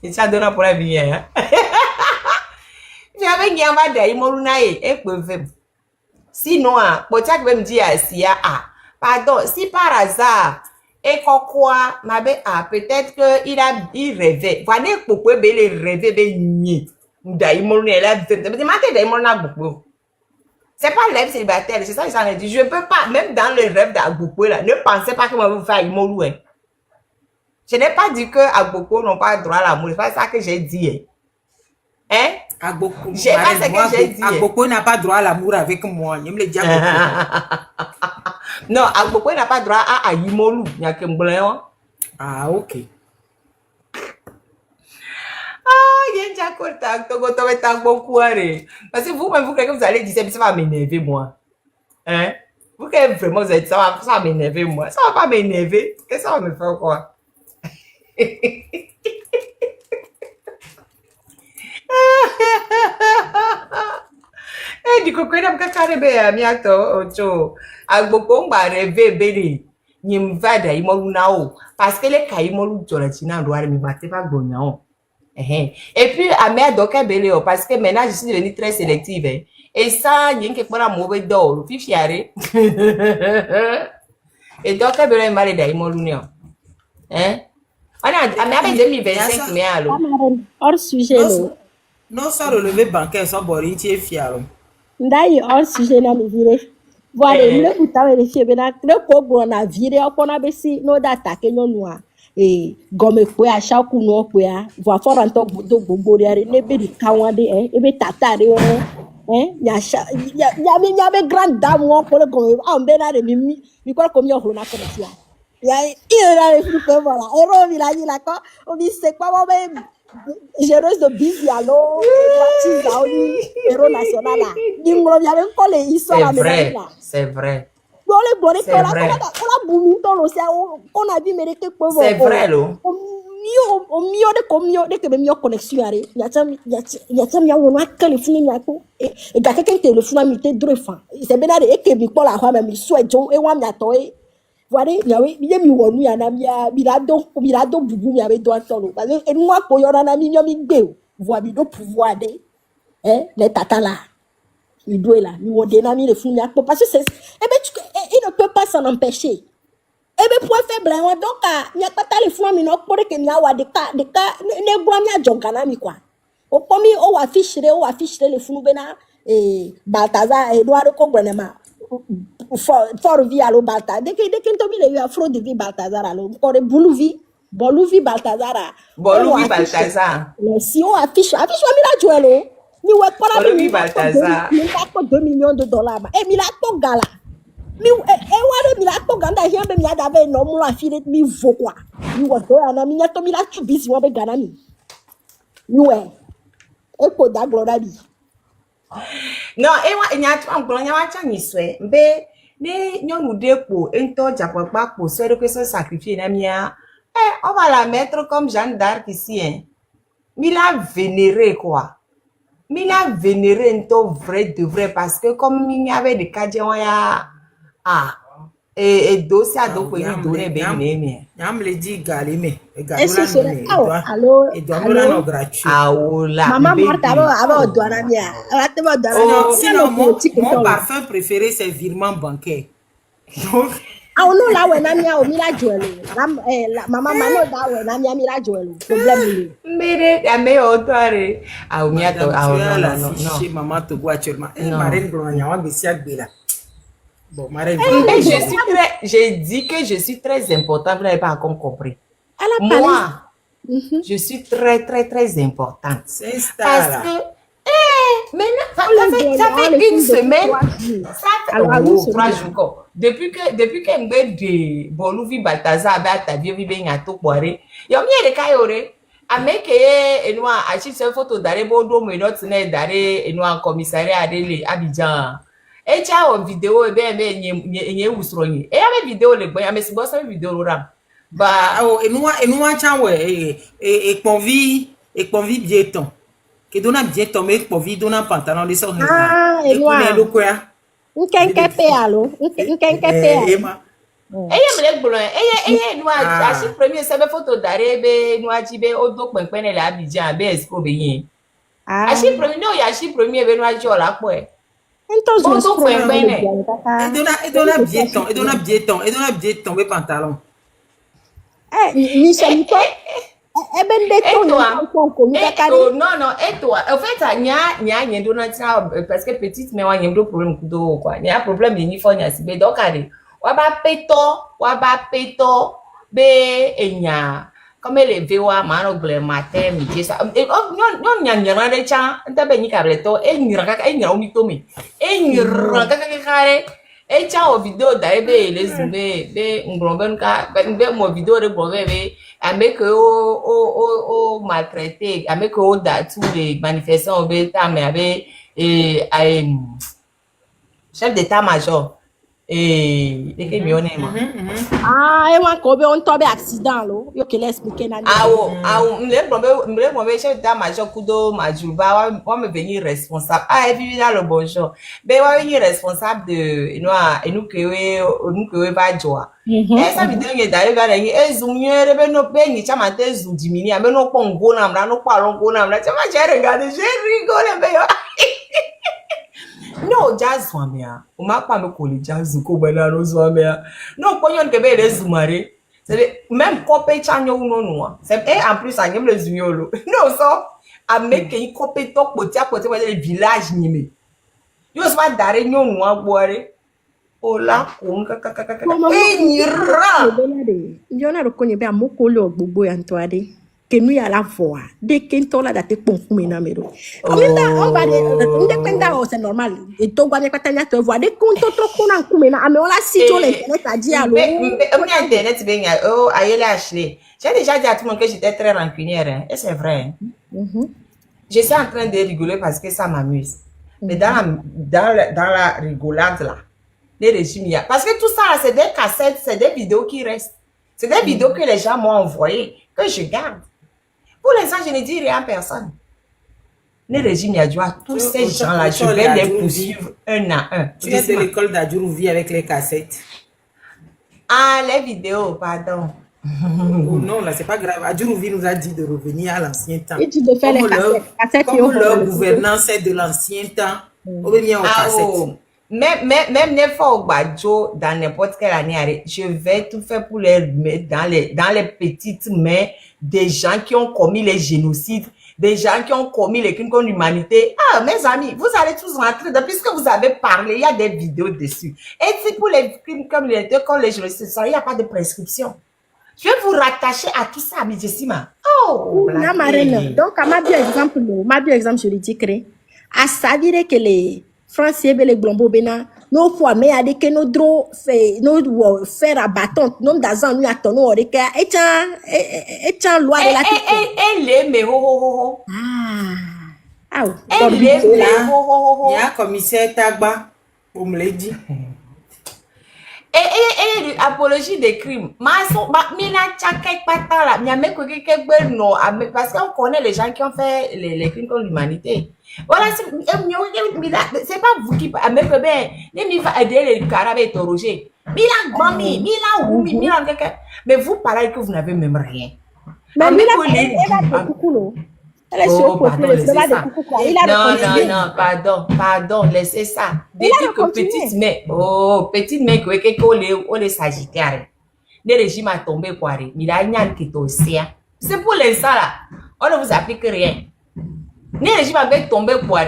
Il t'a donné pour la vie, hein. J'avais gagné un day, et peu. Sinon, pour ça que me dire pardon, si par hasard, et quoi, ma belle, peut-être qu'il rêvait. Voilà pourquoi il rêvait de nier. Daïmoluna, là, mais matin, Daïmoluna beaucoup. C'est pas l'être célibataire, c'est ça que j'en ai dit. Je peux pas, même dans le rêve d'Agboko, là, ne pensez pas que moi, vous faire Imolou, hein. Je n'ai pas dit que Agboko n'ont pas droit à l'amour. C'est pas ça que j'ai dit. Hein? Agboko. J'ai pas ce que j'ai dit. Agboko n'a pas droit à l'amour avec moi. Je me l'ai dit. Non, Agboko n'a pas droit à Ayimolu. Il y a que Mbléon. Ah, ok. Ah, il y a déjà contact. Parce que vous-même, vous croyez que vous allez dire ça va m'énerver, moi. Hein? Vous croyez vraiment que ça va m'énerver, moi. Ça va pas m'énerver. Qu'est-ce que ça va me faire quoi? Du coup, quand on a rêvé à miato, ocho, Agboko m'a rêvé bébé, ni m'vada imolu nao, parce que les kaimolu tolatina doit me battre pas gonao. Et puis, à mère d'aucun belé, parce que maintenant je suis devenue très sélective. Et ça, il y a quelque chose à mauvais d'or, fifiare. Et d'aucun belé m'a rêvé imolu nao. Hein? On a même 2025, mais alors. Hors sujet, non. Non, ça relevé bancaire, ça borin, tu es fier. D'ailleurs, hors sujet, non, mais viré. Voilà, le bouton est fait, mais le pauvre, on a viré, on a baissé, nos data, que nous noir. Et gomme quoi, à chaque coup, nous, quoi, voir fort en tant que bobo, ne be di kawande, et be tatare, y avait grande dame, pour le gomme, en bénin de mimi, il croit comme yon a connexion. Il a les flux, voilà. Héros, il a dit là, quoi, on dit, c'est quoi, moi, même, géreuse de Bizialo, héros national, là. Il y avait encore les histoires là. C'est vrai. C'est vrai. On a vu, mais c'est vrai, là. Au mieux de combien de que mieux connexion arrive. Il y a on a que le film yako et quelqu'un téléphone a mis deux fois. C'est bien là et que mi pour la fois même souhaite et on m'a toé. Voilà, il y avait bien mi wonu ya na milado bubu mi avait droit tolo. Parce que moi pour yon na mi mi dé. Voir mi do pouvoir de les tata là. Il doit là, mi wode na mi le film yako parce que c'est il ne peut pas s'en empêcher. Et bien, pour faire blanc, donc, il n'y a pas de fois, mais non, pour que il y a des cas, ne bois mi a jongana mi quoi. Au premier, on affiche les flous, et Balthazar, Edouard Cogrenema, fort vie à l'eau Balthazar. Dès que tu as fraude de vie Balthazar, alors, on est Boulouvi Balthazar. Boulouvi Balthazar. Si on affiche, mi la joué, mi ouais, pour la Boulouvi Balthazar. Mi a 2 millions de dollars. Et mi la gala. Mi mi la to ganda hiambe mi adave no mu la file mi vo kwa mi wo do ana mi nyato mi la tu bisi wo be gana mi we e ko da gloria bi non e nyato am gloria wa cha nyiswe mbe ne nyonu depo ento japapa ko so de se sacrifier na mia on va la mettre comme Jeanne d'Arc ici hein mi la vénérer quoi mi la vénérer ento vrai de vrai parce que comme il y avait des cadjans ya et dossier à donc il donne bien. Yam le dit galime. Et ce serait allô Et doit me rendre gratuit. Ah là. Maman Martha va au douane mia. Sinon, mon parfum préféré, c'est virement bancaire. Donc, ah non là ouais namia o mila joelo. Maman mano da ouais namia mila joelo. Problème. Mais mais autoare. Ah o mia to ah non. Chez maman Togo actuellement. Marine Blanc, on va essayer de là. Bon, Marine. J'ai dit que je suis très importante, vous n'avez pas encore compris. Moi, je suis très, très, très importante. C'est ça. Parce que, maintenant, ça fait une semaine. Ça fait 3 jours. Depuis que de Bolouvi Balthazar, ta vie, vivre à tout boire. Il y a des cas, ameke enwa achi se photo dare bodo me not ne dare enwa commissariat adele Abidjan. Echa o video ebe nye usro nyi. E ya me video le gbo ya me si bo sa video ram. Ba o enwa cha we e ponvi bieton. Ke dona bieton me ponvi dona pantalon de so. Ah, enwa. Nkenke pe alo. Nkenke pe alo. Eye me gbolo eye enwa achi premier se photo dare be enwa ji be odo penpen le Abidjan be esco be yin. Achi premier no ya achi premier be enwa ji ola po e. Então, et dona bieton, we pantalon. Michel, non, et toi, en fait, nya dona parce que petite mais nya do problème kudo quoi. Nya problème ni fo nya si be donc ade. Wa ba peto be enya. Comme les VOA, mano matin, midi, ça. Non, nya de cha, nta be ni kableto, nya omitomi. E cha o video da ebe les be ngromben ka, be mo video de brove be, avec o maltraité, avec o da tous les manifestants be ta mais avec chef d'état-major. Et que mi one ma ah e wan ko be on tobe accident lo yo ke l'expliquer na le brombe chef d'état-major kudo majuba wa me venir responsable et puis là le bonjour be wa venir responsable de nous que va joa et ça vidéo ngi da ga ngi ezumyere be no be ngi chama te zu dimini ame no po ngona mra no kwa ngona mra chama jere ga de je rigole be yo. No, jazz wamia. Uma pa me koli jazz ko bana no wamia. No ponyon ke be le zumare. C'est même copé chanyo no. C'est et en plus agem le zumiolo. No so a make yi copé tok potia wa le village nyime. Yo so dare nyo no agboare. Ola ko kaka. E nyira. Yo na ro konye be amokolo gbogbo ya ntoade. Que nous à la voix dès qu'on tola date pour fumina mero on va c'est normal et to gwa me patanya to voix dès qu'on to kona kumena ame on la sito l'internet a dit allo internet ben ayele Ashley j'ai déjà dit à tout le monde que j'étais très rancunière et c'est vrai je suis en train de rigoler parce que ça m'amuse mais dans la rigolade là les régimes parce que tout ça c'est des cassettes c'est des vidéos qui restent c'est des vidéos que les gens m'ont envoyées que je garde. Pour l'instant, je ne dis rien à personne. Le régime Yadjoua, tous ces gens-là, je vais les poursuivre un à un. Tu es de l'école d'Adjourouvi avec les cassettes. Ah, les vidéos, pardon. Non, là, c'est pas grave. Adjourouvi nous a dit de revenir à l'ancien temps. Et tu de faire les cassettes. Comme leur gouvernance est de l'ancien temps, on revient aux cassettes. Même les fois au Badjo, dans n'importe quelle année, je vais tout faire pour les mettre dans les petites mains des gens qui ont commis les génocides, des gens qui ont commis les crimes contre l'humanité. Ah, mes amis, vous allez tous rentrer dedans, puisque vous avez parlé, il y a des vidéos dessus. Et si pour les crimes comme les génocides, il n'y a pas de prescription. Je vais vous rattacher à tout ça, Midjessima. Oh, la marine. Donc, à ma bio exemple, je lui dis que, à ça dire que les Français, les Blombo, Bena, nos fois, mais à des que nos dro, nos faire à bâton, non d'azan, nous attendons, et tiens, loi de la elle est, mais ho ho ho. Ah, elle est, mais ho ho ho. Il y a un commissaire Tagba, pour me le dire. Et apologie des crimes. Parce qu'on connaît les gens qui ont fait les crimes contre l'humanité. Voilà, c'est pas vous qui mais va aider les carabes interrogés. Mais vous parlez que vous n'avez même rien. Mais oh, pardon, laissez ça. Non, pardon, laissez ça. Depuis que petite main, que les sagittaires. Le régime a tombé, quoi. Il a une qui est c'est pour l'instant, là. On ne vous applique rien. Le régime avait tombé, quoi.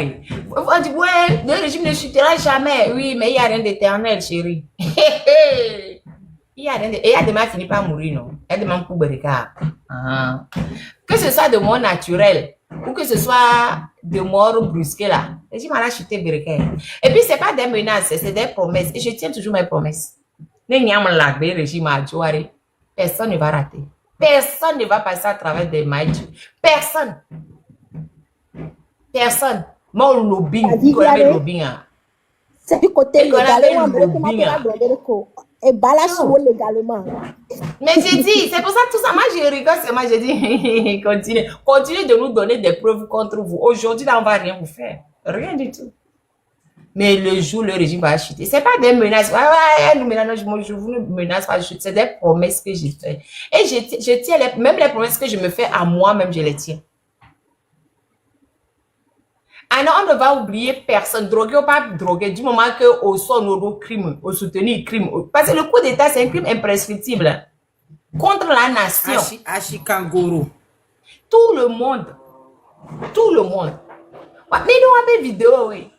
On dit, ouais, le régime ne chutera jamais. Oui, mais il n'y a rien d'éternel, chérie. Il y a rien de... Et il y a demain fini par mourir, non? Il y a demain pour Bereka. Que ce soit de mort naturelle ou que ce soit de mort brusquée, là, le régime a chuté Bereka. Et puis, ce n'est pas des menaces, c'est des promesses. Et je tiens toujours mes promesses. Le régime a joué. Personne ne va rater. Personne ne va passer à travers des mailles. Personne. Personne. Mon lobbying, lobbying. C'est du côté légalement. Et balance légalement. Mais j'ai dit, c'est pour ça tout ça. Moi, je rigole, c'est moi, j'ai dit, continuez de nous donner des preuves contre vous. Aujourd'hui, là, on va rien vous faire. Rien du tout. Mais le jour, le régime va chuter. C'est pas des menaces. Ouais, nous menace, je vous ne menace pas, c'est des promesses que j'ai faites. Et je tiens même les promesses que je me fais à moi-même, je les tiens. Ah non, on ne va oublier personne, drogué ou pas drogué, du moment que au son au crime, au soutenir crime. Parce que le coup d'État, c'est un crime imprescriptible contre la nation. Ashikangoro. Tout le monde. Tout le monde. Mais nous avons une vidéo, oui.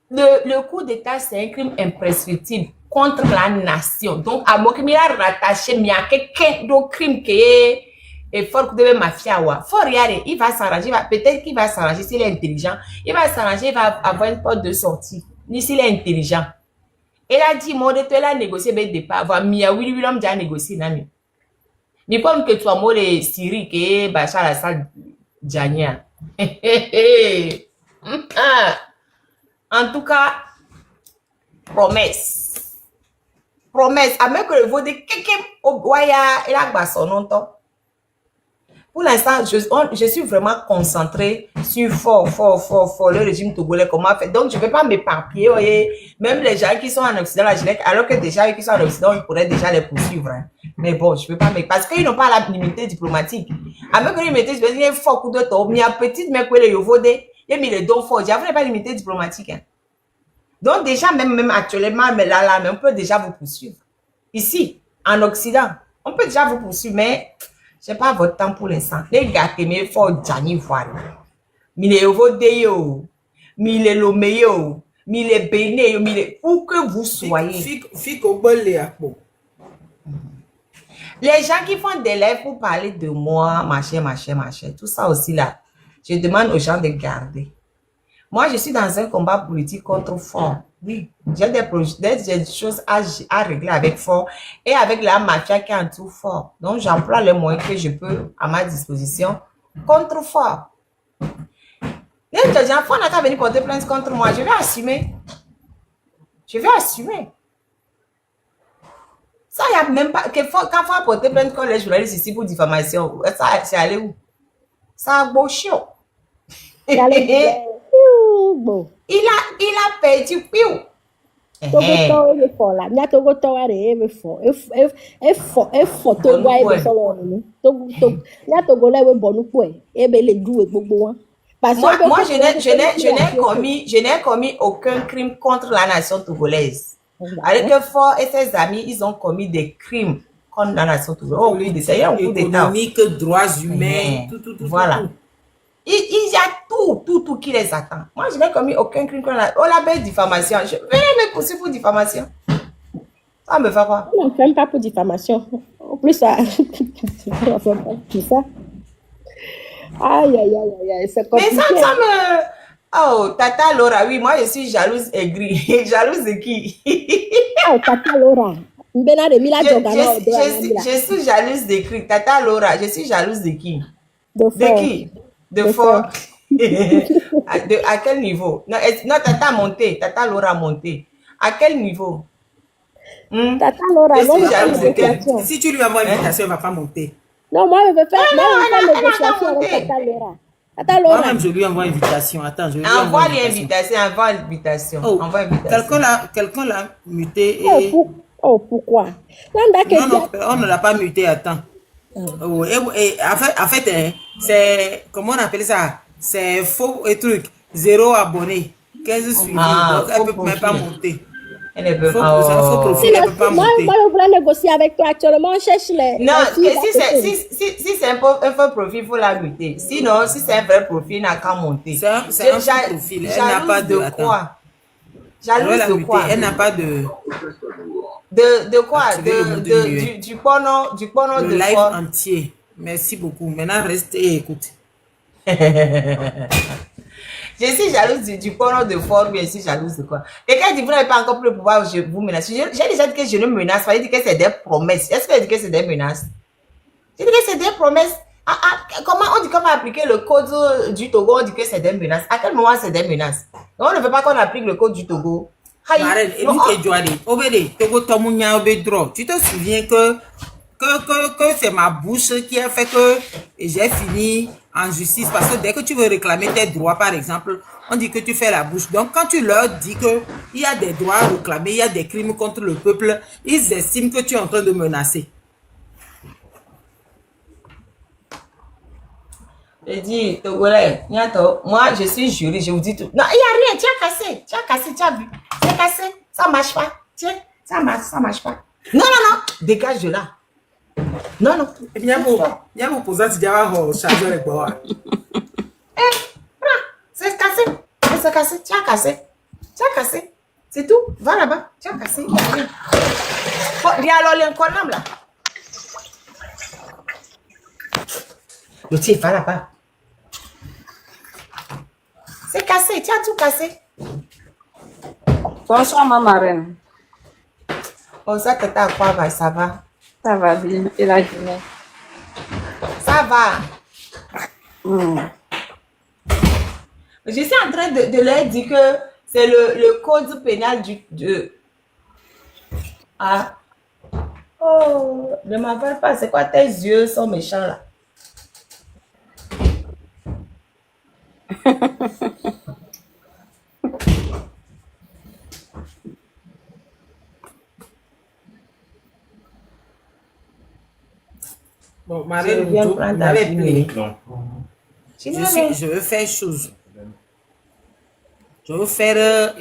Le coup d'État, c'est un crime imprescriptible contre la nation. Donc, à moi, il a rattaché, mais il y a quelqu'un d'autre crime qui est fort que de mafia. Faut regarder, il va s'arranger, peut-être qu'il va s'arranger s'il est intelligent. Il va s'arranger, il va avoir une porte de sortie. Ni s'il est intelligent. Il a dit, moi, tu as négocié, mais départ, avoir mis à Willy William déjà négocié, nami. Mais comme que tu as moi, les Syrie, qui est Bachar al-Assad, Djania. En tout cas, promesse. Promesse. À même que le vote de quelqu'un au Goya et la basson longtemps. Pour l'instant, je suis vraiment concentrée sur fort le régime togolais, comment faire. Donc, je ne vais pas m'éparpiller, voyez. Même les gens qui sont en Occident, alors que déjà, eux qui sont en Occident, ils pourraient déjà les poursuivre. Hein. Mais bon, je ne vais pas m'éparpiller. Parce qu'ils n'ont pas la limité diplomatique. À même que l'immunité diplomatique, il y a un fort coup de taux. Il y a petite, mais que les Yovodé, il y a mis les dons forts. Vous n'avez pas de limité diplomatique. Hein. Donc, déjà, même actuellement, mais là, on peut déjà vous poursuivre. Ici, en Occident, on peut déjà vous poursuivre, mais je n'ai pas votre temps pour l'instant. Les gars qui me font Djani voir. Mais les Yovodéo, mais les Loméo, mais les Béné, mais les... Où que vous soyez. Les gens qui font des lèvres pour parler de moi, machin, tout ça aussi là, je demande aux gens de garder. Moi, je suis dans un combat politique contre fort. Oui, j'ai des choses à régler avec fort et avec la mafia qui entoure fort. Donc, j'emploie les moyens que je peux à ma disposition contre fort. Les enfants n'ont qu'à venir porter plainte contre moi. Je vais assumer. Je vais assumer. Ça, il n'y a même pas... Quand il faut porter plainte contre les journalistes ici pour diffamation, ça, c'est allé où? Ça a gauché. Il a perdu. Moi, je n'ai commis aucun crime contre la nation togolaise. Avec que Fort et ses amis, ils ont commis des crimes contre la nation togolaise. Oh oui, c'est un coup d'État. Économique, droits humains, tout. Voilà. Il y a tout qui les attend. Moi, je n'ai commis aucun crime contre la... Oh, la belle diffamation. Je vais me poursuivre pour diffamation. Ça me fait quoi? On ne fait pas pour diffamation. En plus, ça... on ne fait pas tout ça. Aïe, c'est compliqué. Mais ça me... Oh, Tata Laura, oui, moi, je suis jalouse aigrie. Jalouse de qui? Oh, Tata Laura. Je suis jalouse de qui? Tata Laura, je suis jalouse de qui? De qui? De fort. À quel niveau? Non, Tata monté. Tata Laura monté. À quel niveau? Tata Laura, Je non, suis mais pas jalouse de quel? négociation. Si tu lui envoies une invitation, elle ne va pas monter. Non, moi, je veux faire elle n'a négociation qu'à avec monter. Tata Laura. Tata Laura. Moi-même, je lui envoie une invitation. Attends, je lui envoie Envoie une invitation. l'invitation. Oh, Envoie l'invitation. quelqu'un l'a muté Oh, et... pourquoi? Landa Non, non, que on ne l'a pas muté, attends. Oh, et en fait hein, c'est, comment on appelle ça? C'est faux et truc. 0 abonné, 15 suivis. Ah, Donc, elle ne faux peut même pas profil. monter. Elle ne peut C'est un pas. faux profil, elle ne peut pas moi, monter. moi, je voulais négocier avec toi actuellement. On cherche les. Non, les filles si d'à côté. c'est un faux profil, il faut la muter. Sinon, si c'est un vrai profil, il n'a qu'à monter. C'est un faux profil. Elle n'a pas de... de Attends. quoi? Je vais Jalouse la de muter. quoi? Elle n'a pas de... De quoi? Activer le mode muet. Du porno Le de live quoi? entier. Merci beaucoup. Maintenant, reste et écoute. Je suis jalouse du porno de forme, je suis jalouse de quoi? Quelqu'un dit, vous n'avez pas encore plus le pouvoir, je vous menace. J'ai déjà dit que je ne menace pas, j'ai dit que c'est des promesses. Est-ce que j'ai dit que c'est des menaces? J'ai dit que c'est des promesses. Comment on dit qu'on va appliquer le code du Togo, on dit que c'est des menaces. À quel moment c'est des menaces? On ne veut pas qu'on applique le code du Togo. Marraine, et nous qui jouons, Togo Tomounia Obedro, tu te souviens que c'est ma bouche qui a fait que j'ai fini en justice parce que dès que tu veux réclamer tes droits, par exemple, on dit que tu fais la bouche. Donc, quand tu leur dis qu'il y a des droits à réclamer, il y a des crimes contre le peuple, ils estiment que tu es en train de menacer. Je dis, Togolais, moi je suis juriste, je vous dis tout. Non, il n'y a rien, tu as cassé, tu as vu. C'est cassé, ça ne marche pas. Tiens, ça marche pas. Non, dégage de là. Non. Il y a mon posant, tu dis, chargeur et quoi. C'est cassé, tu as cassé. C'est tout, va là-bas, tu as cassé, il n'y a rien. Viens alors, l'inconnu là. Le tir, va là-bas. C'est cassé, tu as tout cassé. Bonsoir, ma marraine. Oh, ça t'es à quoi, va, ça va? Ça va bien. Et la journée? Ça va. Je suis en train de leur dire que c'est le code pénal Ah. Oh, ne m'appelle pas, c'est quoi tes yeux sont méchants là? Bon, Marraine, vous m'avez pris. Je veux faire chose. Je veux faire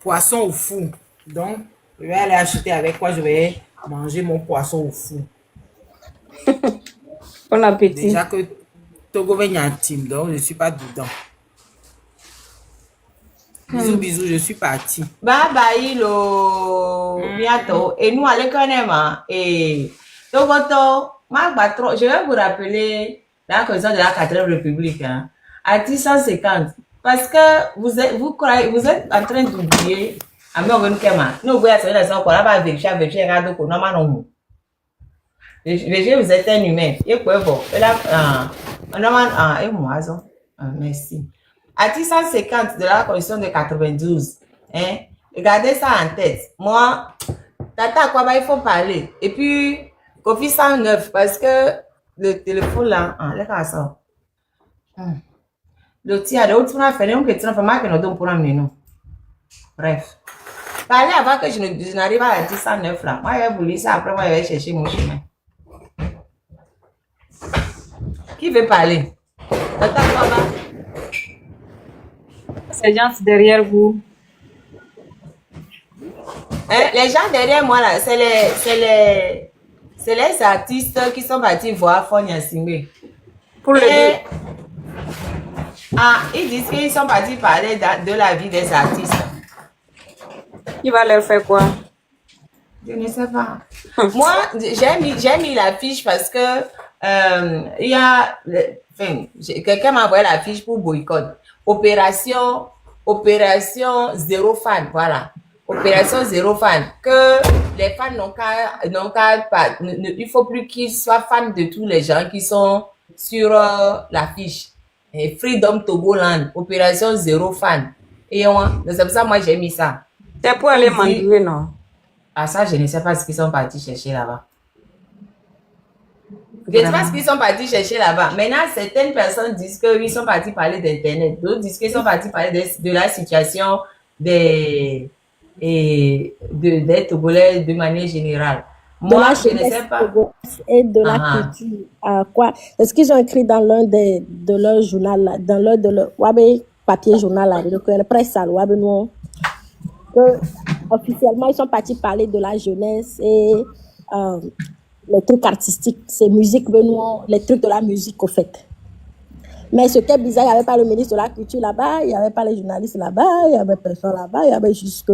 poisson au four. Donc, je vais aller acheter avec quoi je vais manger mon poisson au four. Bon appétit. Déjà que Togo vient intime, donc je ne suis pas dedans. Bisous, je suis partie. Bye bye, bientôt. Et nous, allons connaître. Et Togoto, je vais vous rappeler la question de la 4e République. Hein, à 650. Parce que vous êtes en train d'oublier. Nous, vous êtes vous êtes un humain. Merci. Article 150 de la Constitution de 92. Hein? Regardez ça en tête. Moi, Tata Kwaba, il faut parler. Et puis, Kofi 109, parce que le téléphone là, les gars, ça. Le tir, le autre, on a fait un petit peu mal que nous donnons pour amener nous. Bref. Parlez avant que je n'arrive à l'article 109 là. Moi, je vais vous lire ça, après, moi, je vais chercher mon chemin. Qui veut parler? Tata Kwaba. Ces gens derrière vous. Hein, les gens derrière moi là, c'est les artistes qui sont partis voir Fonia Singbe. Pour le ils disent qu'ils sont partis parler de la vie des artistes. Il va leur faire quoi? Je ne sais pas. Moi, j'ai mis la fiche parce que il y a, quelqu'un m'a envoyé la fiche pour boycott. Opération zéro fan, voilà. Opération zéro fan. Que les fans n'ont qu'à pas, il faut plus qu'ils soient fans de tous les gens qui sont sur la fiche. Et Freedom Togoland, opération zéro fan. Et c'est pour ça moi j'ai mis ça. C'est pour aller m'endurer, non? Ah, ça, je ne sais pas ce qu'ils sont partis chercher là-bas. Je ne sais pas ce qu'ils sont partis chercher là-bas. Maintenant, certaines personnes disent qu'ils sont partis parler d'Internet. D'autres disent qu'ils sont partis parler de la situation des Togolais de manière générale. Moi, je ne sais pas. Et de la culture. Quoi? Est-ce qu'ils ont écrit dans l'un de leur journal, là, dans l'un de leur papier journal, là, le presse, non? Que officiellement, ils sont partis parler de la jeunesse et les trucs artistiques, c'est musique, Benoît, les trucs de la musique, au fait. Mais ce qui est bizarre, il n'y avait pas le ministre de la Culture là-bas, il n'y avait pas les journalistes là-bas, il n'y avait personne là-bas, il y avait juste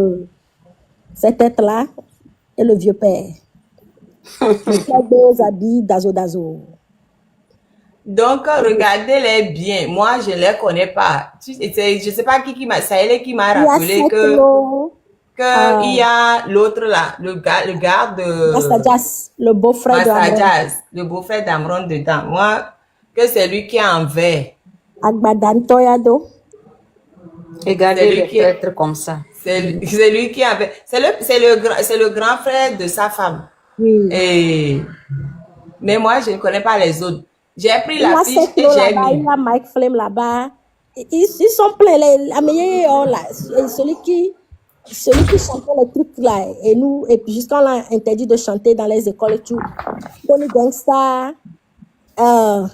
cette tête-là et le vieux père. Les deux habits d'Azo. Donc, regardez-les bien. Moi, je ne les connais pas. Je ne sais pas qui m'a rappelé il y a l'autre là, le garde de Mastajas, le beau-frère d'Amron dedans. Moi, que c'est lui qui est en vert. Agbadan Toyado. Regardez les prêtres comme ça. C'est lui qui est en vert. C'est le grand frère de sa femme. Oui. Mais moi, je ne connais pas les autres. J'ai pris la fiche et j'ai mis. Il y a Mike Flame là-bas. Ils sont pleins. La meilleure, là, celui qui chantait les trucs là, et puis jusqu'à on l'a interdit de chanter dans les écoles et tout. Tony Gangsta. Il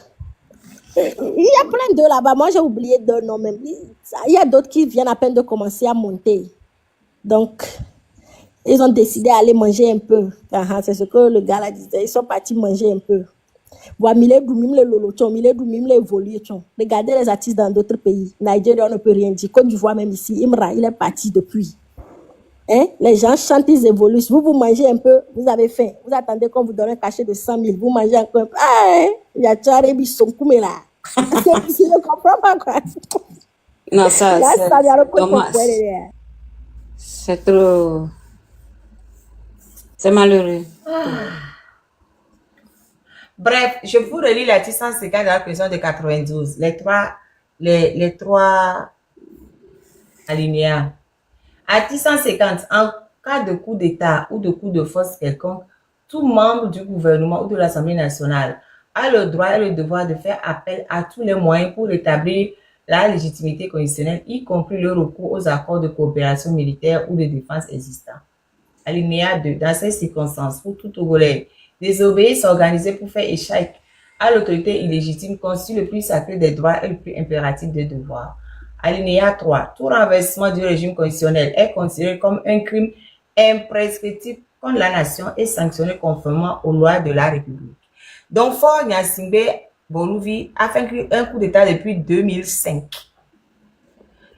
y a plein de là-bas. Moi, j'ai oublié de nom même. Il y a d'autres qui viennent à peine de commencer à monter. Donc, ils ont décidé d'aller manger un peu. C'est ce que le gars là disait. Ils sont partis manger un peu. Regardez les artistes dans d'autres pays. Nigeria, on ne peut rien dire. Côte d'Ivoire, même ici, Imra, il est parti depuis. Hein? Les gens chantent, ils évoluent. Vous mangez un peu, vous avez faim. Vous attendez qu'on vous donne un cachet de 100 000. Vous mangez encore un peu. Il y a Tcharebi Sonkoumé là. Je ne comprends pas quoi. Non, ça, c'est trop... C'est malheureux. Bref, je vous relis l'article 150 de la Constitution de 92. Les trois alinéas. Article 150. En cas de coup d'État ou de coup de force quelconque, tout membre du gouvernement ou de l'Assemblée nationale a le droit et le devoir de faire appel à tous les moyens pour établir la légitimité constitutionnelle, y compris le recours aux accords de coopération militaire ou de défense existants. Alinéa 2. Dans ces circonstances, pour tout Togolais, désobéir, s'organiser pour faire échec à l'autorité illégitime constitue le plus sacré des droits et le plus impératif des devoirs. Alinéa 3. Tout renversement du régime constitutionnel est considéré comme un crime imprescriptible contre la nation et sanctionné conformément aux lois de la République. Donc, Faure Gnassingbé Boluvie a fait un coup d'État depuis 2005.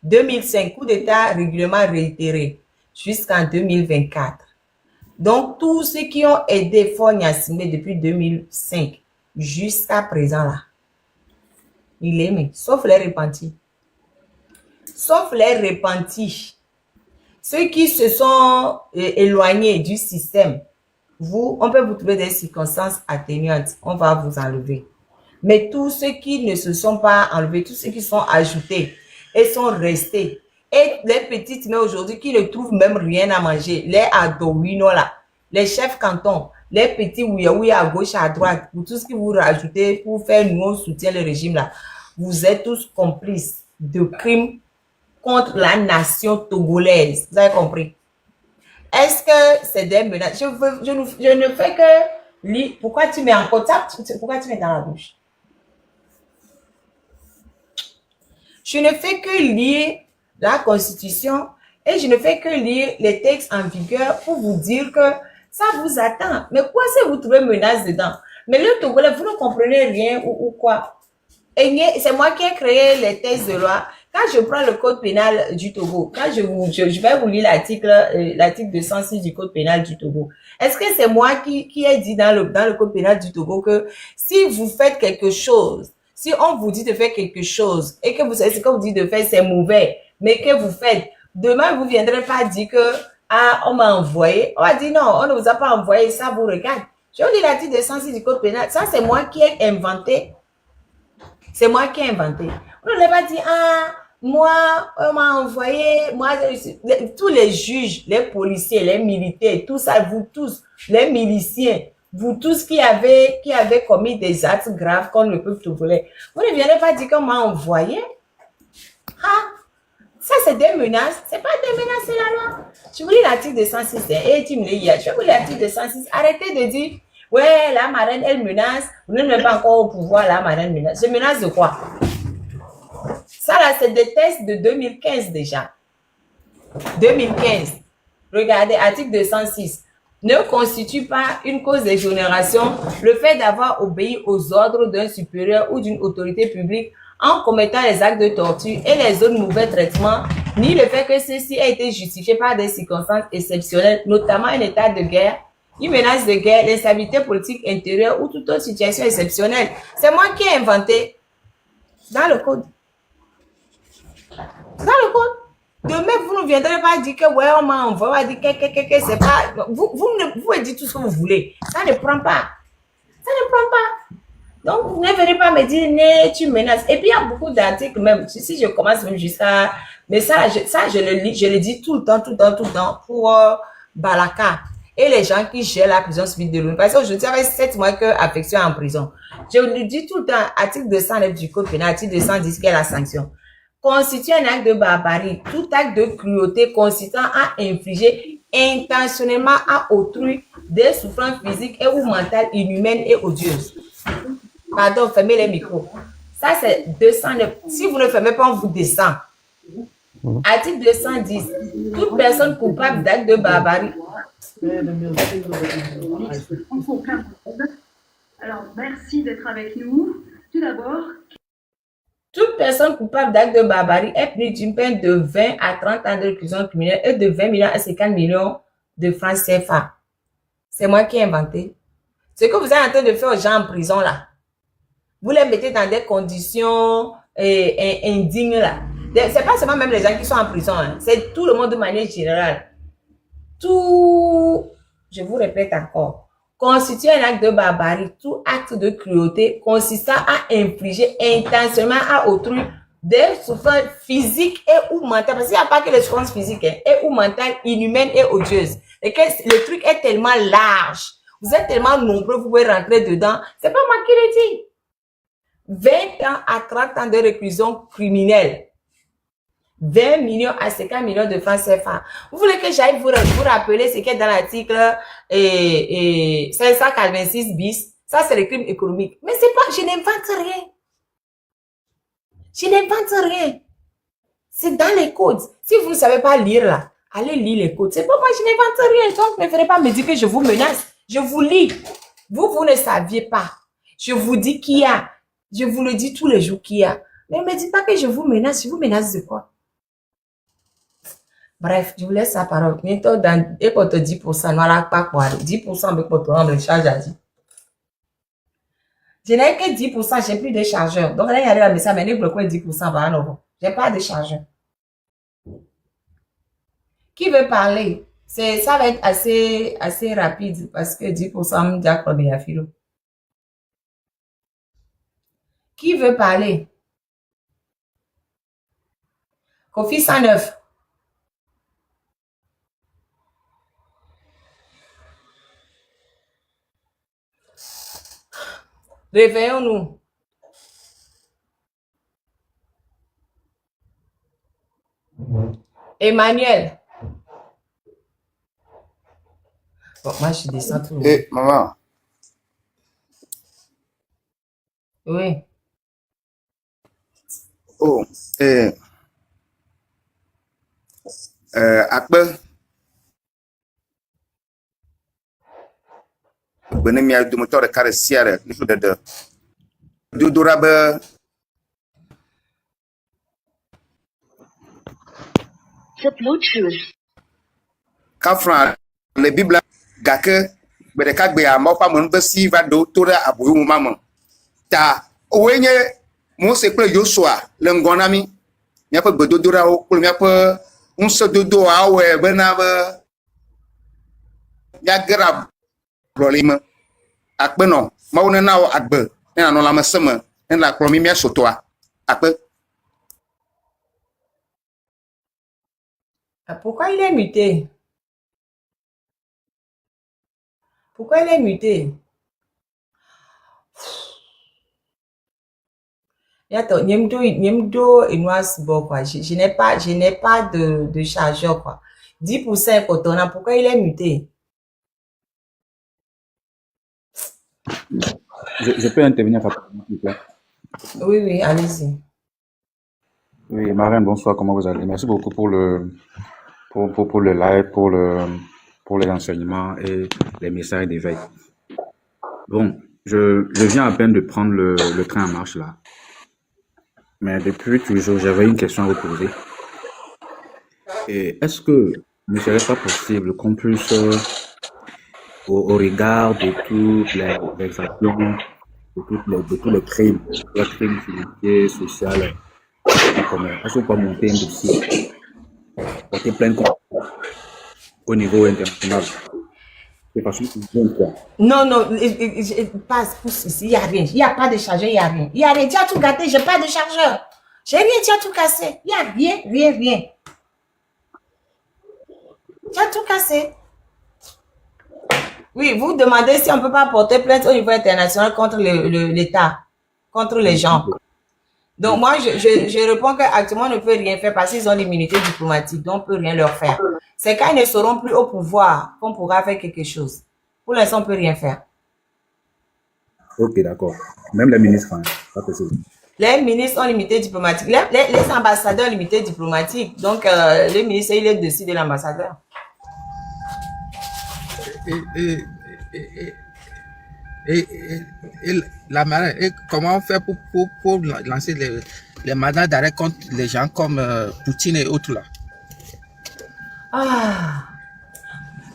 2005, coup d'État régulièrement réitéré jusqu'en 2024. Donc, tous ceux qui ont aidé Faure Gnassingbé depuis 2005 jusqu'à présent là, il aimait, sauf les repentis. Sauf les repentis. Ceux qui se sont éloignés du système, on peut vous trouver des circonstances atténuantes, on va vous enlever. Mais tous ceux qui ne se sont pas enlevés, tous ceux qui sont ajoutés et sont restés, et les petites, mais aujourd'hui, qui ne trouvent même rien à manger, les adowino là, les chefs cantons, les petits ouïa à gauche, à droite, pour tout ce que vous rajoutez pour faire nous, on soutient le régime là, vous êtes tous complices de crimes contre la nation togolaise. Vous avez compris? Est-ce que c'est des menaces? Je ne fais que lire. Pourquoi tu mets en contact? Pourquoi tu mets dans la bouche? Je ne fais que lire la Constitution et je ne fais que lire les textes en vigueur pour vous dire que ça vous attend. Mais quoi si vous trouvez menace dedans? Mais le Togolais, vous ne comprenez rien ou quoi? Et c'est moi qui ai créé les textes de loi. Quand je prends le code pénal du Togo, quand je vais vous lire l'article 206 du code pénal du Togo, est-ce que c'est moi qui ai dit dans le code pénal du Togo que si vous faites quelque chose, si on vous dit de faire quelque chose et que vous savez ce qu'on vous dit de faire, c'est mauvais, mais que vous faites, demain vous ne viendrez pas dire que on m'a envoyé. On va dire non, on ne vous a pas envoyé, ça vous regarde. Je vous dis l'article 206 du code pénal, ça c'est moi qui ai inventé. C'est moi qui ai inventé. On ne l'a pas dit, Moi, on m'a envoyé, tous les juges, les policiers, les militaires, tout ça, vous tous, les miliciens, vous tous qui avez commis des actes graves contre le peuple togolais, vous ne viendrez pas dire qu'on m'a envoyé. Ah, ça c'est des menaces, c'est pas des menaces, c'est la loi. Tu vous lis l'article 206, et tu me lis hier, tu vous lis l'article 206, arrêtez de dire, ouais, la marraine, elle menace, vous n'êtes pas encore au pouvoir, la marraine menace. Je menace de quoi? Ça là, c'est des tests de 2015 déjà. 2015. Regardez, article 206. Ne constitue pas une cause d'exonération le fait d'avoir obéi aux ordres d'un supérieur ou d'une autorité publique en commettant les actes de torture et les autres mauvais traitements, ni le fait que ceci a été justifié par des circonstances exceptionnelles, notamment un état de guerre, une menace de guerre, l'instabilité politique intérieure ou toute autre situation exceptionnelle. C'est moi qui ai inventé dans le code. Dans le code. Demain, vous ne viendrez pas dire que, ouais, on m'a envoyé, on va dire que c'est pas. Vous dites tout ce que vous voulez. Ça ne prend pas. Ça ne prend pas. Donc, vous ne venez pas me dire, né, tu menaces. Et puis, il y a beaucoup d'articles, même, si je commence même jusqu'à. Mais ça, je le lis, je le dis tout le temps pour Balaka et les gens qui gèrent la prison civile de l'ONU. Parce qu'aujourd'hui, avec 7 mois que affection en prison, je le dis tout le temps, article 209 du Code pénal, article 210, quelle est la sanction? Constitue un acte de barbarie, tout acte de cruauté consistant à infliger intentionnellement à autrui des souffrances physiques et ou mentales inhumaines et odieuses. Pardon, fermez les micros. Ça, c'est 209. Si vous ne fermez pas, on vous descend. Article 210. Toute personne coupable d'acte de barbarie. Alors, merci d'être avec nous. Tout d'abord, toute personne coupable d'acte de barbarie est punie d'une peine de 20 à 30 ans de réclusion criminelle et de 20 millions à 50 millions de francs CFA. C'est moi qui ai inventé. Ce que vous êtes en train de faire aux gens en prison là, vous les mettez dans des conditions indignes là. C'est pas seulement même les gens qui sont en prison, hein. C'est tout le monde de manière générale. Tout, je vous répète encore, constitue un acte de barbarie, tout acte de cruauté consistant à infliger intentionnellement à autrui des souffrances physiques et ou mentales, parce qu'il n'y a pas que les souffrances physiques, hein, et ou mentales inhumaines et odieuses. Et que le truc est tellement large, vous êtes tellement nombreux, vous pouvez rentrer dedans. C'est pas moi qui le dis. 20 ans à 30 ans de réclusion criminelle. 20 millions à 50 millions de francs CFA. Vous voulez que j'aille vous rappeler ce qui est dans l'article 586 bis? Ça, c'est le crime économique. Mais c'est pas, je n'invente rien. Je n'invente rien. C'est dans les codes. Si vous ne savez pas lire là, allez lire les codes. C'est pas moi, je n'invente rien. Donc, ne venez pas me dire que je vous menace. Je vous lis. Vous ne saviez pas. Je vous dis qu'il y a. Je vous le dis tous les jours qu'il y a. Mais ne me dites pas que je vous menace. Je vous menace de quoi? Bref, je vous laisse la parole. Bientôt, dans, et pour te 10%, non, là, pas quoi. 10%, mais pour toi, on me charge à dire. Je n'ai que 10%, j'ai plus de chargeur. Donc, là, il y a la message, mais ne bloquez 10% par un euro. J'ai pas de chargeur. Qui veut parler? Ça va être assez rapide parce que 10% me dit combien à filo. Qui veut parler? Kofi 109. Réveillons-nous. Emmanuel. Bon, moi, je descends tout le monde. Eh, maman. Oui. Oh, akpe. Bene mia domoteur de caressière, le de dodora be. The Bluetooth. Kafran le Bible gake bere kagbe amo pa mo nbe si va do to ra aboyu mu mama. Ta owenye Mose kple Joshua le ngonami. Mia pe bedodora o kple mia pe unse dodo awe bena be ya grab problème akpe no mawo na o agbe na no la meseme na la klomi mia sotoa akpe Pourquoi il est muté? Pourquoi il est muté? Attends, Niemdo et Noisbo, quoi. Je n'ai pas de chargeur, quoi. 10% coton, pourquoi il est muté? Je peux intervenir rapidement, s'il vous plaît. Oui, allez-y. Oui, Marine, bonsoir, comment vous allez? Merci beaucoup pour le live, pour les enseignements et les messages d'éveil. Bon, je viens à peine de prendre le train en marche là. Mais depuis toujours, j'avais une question à vous poser. Et est-ce que ne serait pas possible qu'on puisse, au regard de toutes les actions, de tous les crimes financiers, sociaux, est-ce qu'on peut monter un dossier, porter plainte au niveau international? C'est parce que Non, passe ici, il n'y a rien. Il n'y a pas de chargeur, il n'y a rien. Il n'y a rien. Tu as tout gâté, je n'ai pas de chargeur. J'ai rien, tu as tout cassé. Il n'y a rien. Tu as tout cassé. Oui, vous demandez si on ne peut pas porter plainte au niveau international contre l'État, contre les gens. Donc, moi, je réponds qu'actuellement, on ne peut rien faire parce qu'ils ont l'immunité diplomatique, donc on ne peut rien leur faire. C'est quand ils ne seront plus au pouvoir qu'on pourra faire quelque chose. Pour l'instant, on ne peut rien faire. Ok, d'accord. Même les ministres, hein, pas possible. Les ministres ont l'immunité diplomatique. Les ambassadeurs ont l'immunité diplomatique. Donc, le ministre, il est au-dessus de l'ambassadeur. Et la marine, et comment on fait pour lancer les mandats d'arrêt contre les gens comme Poutine et autres là?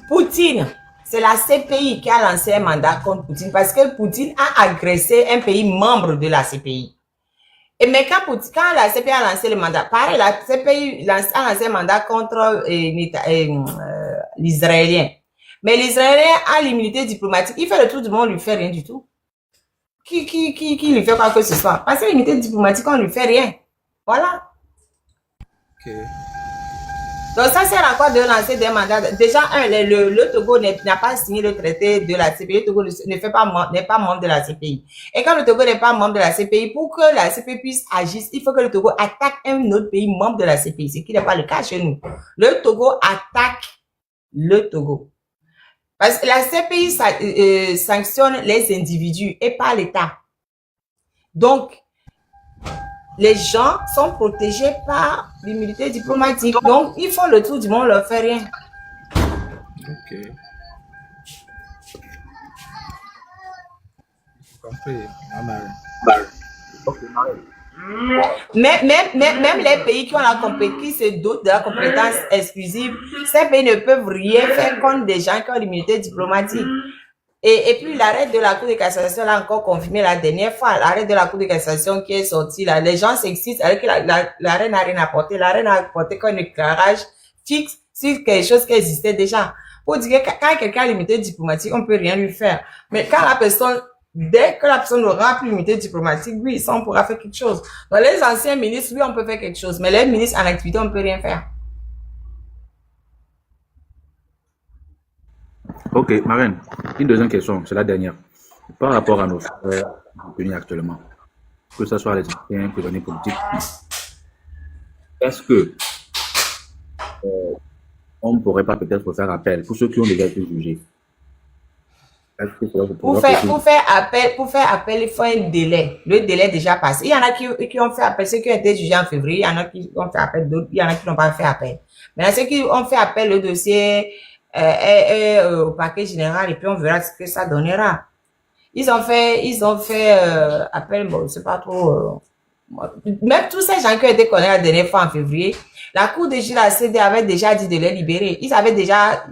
Poutine, c'est la CPI qui a lancé un mandat contre Poutine parce que Poutine a agressé un pays membre de la CPI. Mais quand la CPI a lancé le mandat, pareil, la CPI a lancé un mandat contre l'Israélien. Mais l'Israélien a l'immunité diplomatique. Il fait le tour du monde, on ne lui fait rien du tout. Qui lui fait quoi que ce soit? Parce que l'immunité diplomatique, on ne lui fait rien. Voilà. Okay. Donc, ça sert à quoi de lancer des mandats? Déjà, le Togo n'a pas signé le traité de la CPI. Le Togo n'est pas membre de la CPI. Et quand le Togo n'est pas membre de la CPI, pour que la CPI puisse agir, il faut que le Togo attaque un autre pays membre de la CPI, ce qui n'est pas le cas chez nous. Le Togo attaque le Togo. Parce que la CPI sanctionne les individus et pas l'État. Donc, les gens sont protégés par l'immunité diplomatique. Donc, ils font le tour du monde, on ne leur fait rien. Ok. Compris. Même les pays qui ont la compétence, qui se dotent de la compétence exclusive, ces pays ne peuvent rien faire contre des gens qui ont l'immunité diplomatique. Et puis l'arrêt de la Cour de cassation l'a encore confirmé la dernière fois. L'arrêt de la Cour de cassation qui est sorti là, les gens s'excitent alors que l'arrêt n'a rien apporté. L'arrêt n'a apporté qu'un éclairage fixe sur quelque chose qui existait déjà. Pour dire que quand quelqu'un a l'immunité diplomatique, on ne peut rien lui faire. Mais quand la personne, dès que la personne n'aura plus l'immunité diplomatique, oui, ça on pourra faire quelque chose. Donc les anciens ministres, oui, on peut faire quelque chose. Mais les ministres en activité, on ne peut rien faire. Ok, Marine, une deuxième question, c'est la dernière. Par rapport à nos frères détenus actuellement, que ce soit les anciens prisonniers politiques, est-ce que on ne pourrait pas peut-être faire appel pour ceux qui ont déjà été jugés? Pour faire appel, il faut un délai. Le délai est déjà passé. Il y en a qui ont fait appel, ceux qui ont été jugés en février, il y en a qui ont fait appel, d'autres, il y en a qui n'ont pas fait appel. Maintenant, ceux qui ont fait appel, le dossier au parquet général et puis on verra ce que ça donnera. Ils ont fait appel, bon, c'est pas trop. Même tous ces gens qui ont été condamnés la dernière fois en février, la Cour de justice de la CD avait déjà dit de les libérer. Ils avaient déjà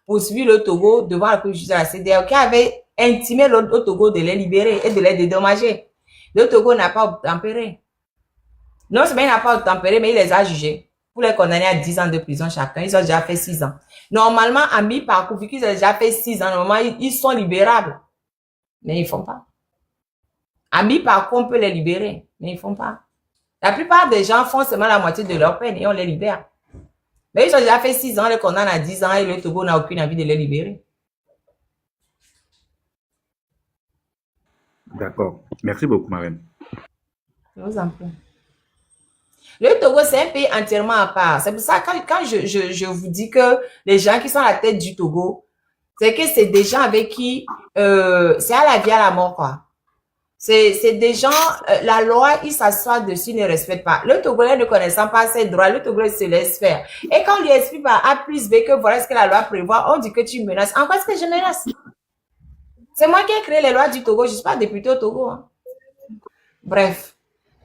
poursuivi le Togo devant la Cour de justice de la CEDEAO qui avait intimé le Togo de les libérer et de les dédommager. Le Togo n'a pas obtempéré. Non seulement il n'a pas obtempéré, mais il les a jugés pour les condamner à 10 ans de prison chacun. Ils ont déjà fait 6 ans. Normalement, à mi-parcours, vu qu'ils ont déjà fait 6 ans, normalement, ils sont libérables. Mais ils ne font pas. À mi-parcours, on peut les libérer, mais ils ne font pas. La plupart des gens font seulement la moitié de leur peine et on les libère. Mais ils ont déjà fait 6 ans, les condamnent à 10 ans et le Togo n'a aucune envie de les libérer. D'accord. Merci beaucoup, Marraine. Je vous en prie. Le Togo, c'est un pays entièrement à part. C'est pour ça que quand je vous dis que les gens qui sont à la tête du Togo, c'est que c'est des gens avec qui c'est à la vie, à la mort, quoi. C'est des gens, la loi, ils s'assoient dessus, ne respectent pas. Le Togolais ne connaissant pas ses droits, le Togolais se laisse faire. Et quand on lui explique par A plus B que voilà ce que la loi prévoit, on dit que tu menaces. En quoi est-ce que je menace? C'est moi qui ai créé les lois du Togo, je ne suis pas député au Togo. Hein. Bref.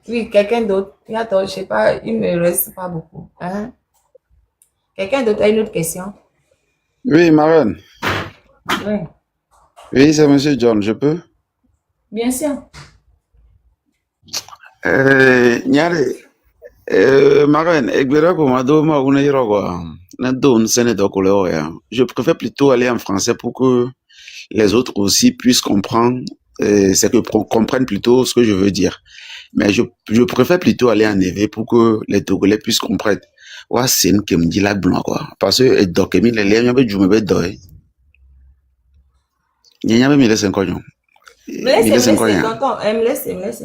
Oui, quelqu'un d'autre. Attends, je ne sais pas, il ne me reste pas beaucoup. Hein? Quelqu'un d'autre a une autre question? Oui, Marraine. Oui. Oui, c'est Monsieur John, je peux? Bien sûr. Nyare, Marraine, je préfère plutôt aller en français pour que les autres aussi puissent comprendre, c'est que comprennent plutôt ce que je veux dire. Mais je préfère plutôt aller en EV pour que les Togolais puissent comprendre. Ouais, c'est une qui me dit la blanc, quoi. Parce que, donc, les liens, je me vais donner. Il y a me laisse encore, Me laisse, tonton. Me laisse.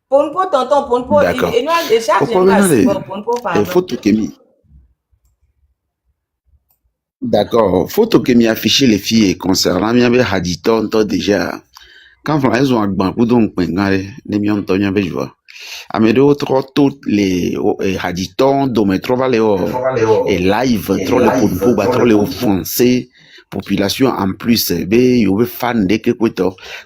Pour tonton, pour d'accord. Et nous, déjà, il faut tout mis. D'accord. Faut que m'y afficher les filles concernant m'y avait haditon déjà. Quand elles ont un banc donc les miens ont bien besoin. À mes d'autres toutes les haditons dont me trouvent les live trop les pour trop les français population en plus be yo fan de que quoi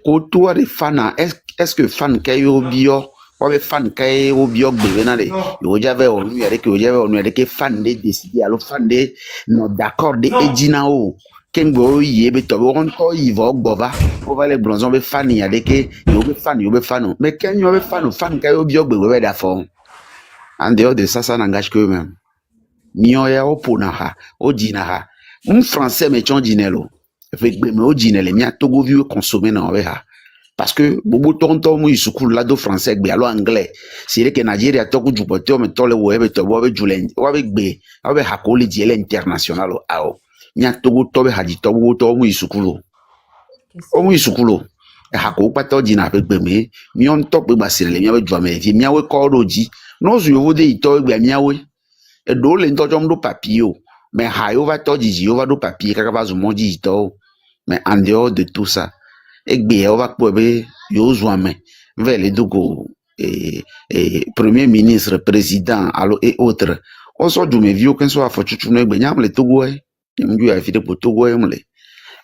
ko toi les fans est-ce que fan kayo bio ou fan kayo bio bébé de yo j'avais on lui avec yo j'avais on lui avec fan de décider alors fan de non d'accord de edinao kengo yebe to on ko yivo gbova o va les blonzons be fan ya de que yo be fan mais quand yo be fan kayo bio bébé d'affaire en dehors de ça n'engage que même mio ya oponaha o dinaha un français mais tu dinelo fait mais o dinele mia togo vieux consommer na obeha parce que bobo tonto mu isukulu lado français gbe alo anglais c'est que Nigeria togo jubote o me tole wo ebe to bo be julen o be gbe o be hakoli diele international ao mia togo to be haji togo to mu isukulu o mu isukulu hako pato dina pe gbe me mi on to pe basile mia be jwa me vie mia we ko roji no zu yo de ito gbe mia we e do le nto jom do papier mais hayo va to diji va do papier kaka va zo mo digital mais en dehors de tout ça egbe o va po be yo zo ame vers les dogo et premier ministre président alors et autres on so du me vieux qu'on soit fa chuchu no egbe nyam le togo e nyam ju afide po togo e mle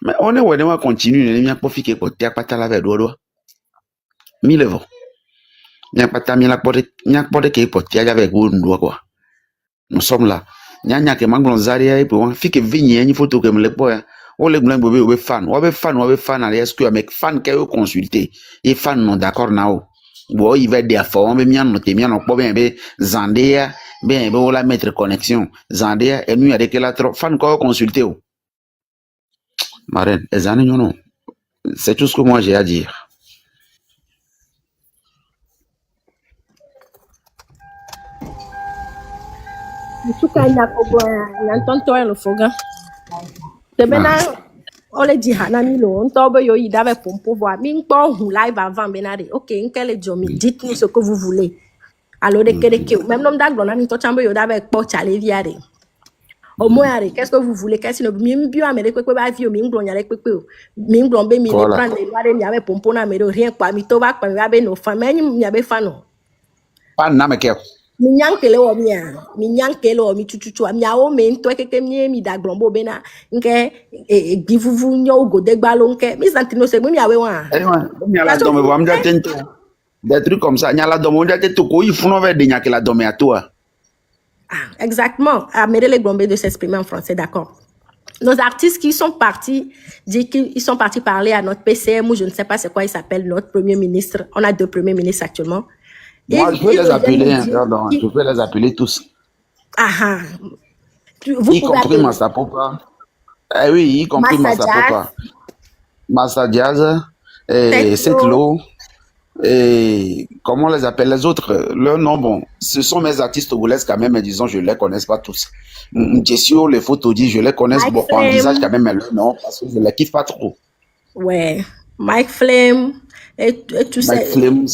mais on est ouais on continue ne mia po fike ko tia pata la ve do mi levo mia pata mi la pode ke po tia avec go ndo quoi nous sommes là nyanya ke manglon zaria et puis fike vigné ni photo que me le boy on le blanc bébé ou fan allez est-ce que avec fan que consulter et fan non d'accord nao bon il va des fois mais mien noté mien non pas bien zandea bien on la mettre connexion zandea et nous avec la trop fan quoi consulter ou Marraine les années non c'est tout ce que moi j'ai à dire. Suka ina kobo na ntonto e lo foga. Tebena ole di hanami lo nto be yo ida be pompo vo mi npo hu live avant benade. OK, nkele jomi, dites-nous ce que vous voulez. Alors de que même nom d'aglo na nto chambe yo da be po chale viare. Au moins qu'est-ce que vous voulez qu'est-ce que mi bio amere kwekwe ba vi o mi nglo nyare kwekwe mi nglo be mi le prendre le ware mi ave pompo na mere rien kwa mi to ba kwa mi abe no fa me mi abe fa no. Pas na me ke Minyankele o mi chuchuchu mi awo me nto keke mi da glombo bena nke givuvu nyo go degbalo nke mi santino se mi awe wa mi ala dome bo am jatento des trucs comme ça nyala dome on jatento ko ifuno ve de nyakela dome à toi. Exactement, à les Glombe de s'exprimer en français, d'accord. Nos artistes qui sont partis disent qu'ils sont partis parler à notre PCM ou je ne sais pas c'est quoi il s'appelle notre premier ministre. On a 2 premiers ministres actuellement. Moi, je peux les appeler, pardon, je peux les appeler tous. Vous y compris Massa Popa. Eh oui, y compris Massa Popa. Massa Diaz, Setlo, Et comment on les appelle les autres? Leur nom, bon, ce sont mes artistes togolais quand même, mais disons, je ne les connais pas tous. Jessio, les photos dit, je les connais Mike beaucoup en visage quand Flame. même, mais leur nom, parce que je ne les kiffe pas trop. Ouais. Mike Flame. Et tout ça. Mike Flames,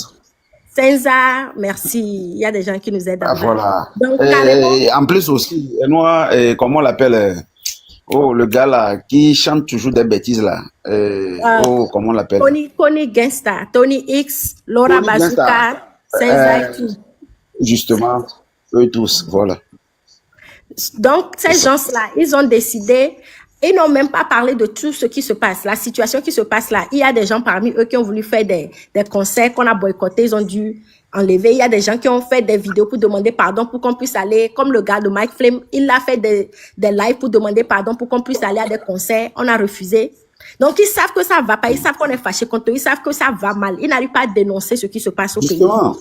Senza, merci. Il y a des gens qui nous aident en ah, bas. voilà. Donc, carrément. Et en plus aussi, moi, comment on l'appelle? Oh, le gars là, qui chante toujours des bêtises là. Oh, comment on l'appelle? Tony Gangsta, Tony X, Laura Tony Gangsta. Bazooka, Senza et tout. Justement, eux tous, voilà. Donc, ces gens-là, ils ont décidé, ils n'ont même pas parlé de tout ce qui se passe, la situation qui se passe là. Il y a des gens parmi eux qui ont voulu faire des concerts qu'on a boycottés, ils ont dû enlever. Il y a des gens qui ont fait des vidéos pour demander pardon pour qu'on puisse aller, comme le gars de Mike Flame, il a fait des lives pour demander pardon pour qu'on puisse aller à des concerts. On a refusé. Donc, ils savent que ça va pas, ils savent qu'on est fâché contre eux, ils savent que ça va mal. Ils n'arrivent pas à dénoncer ce qui se passe au pays. Justement.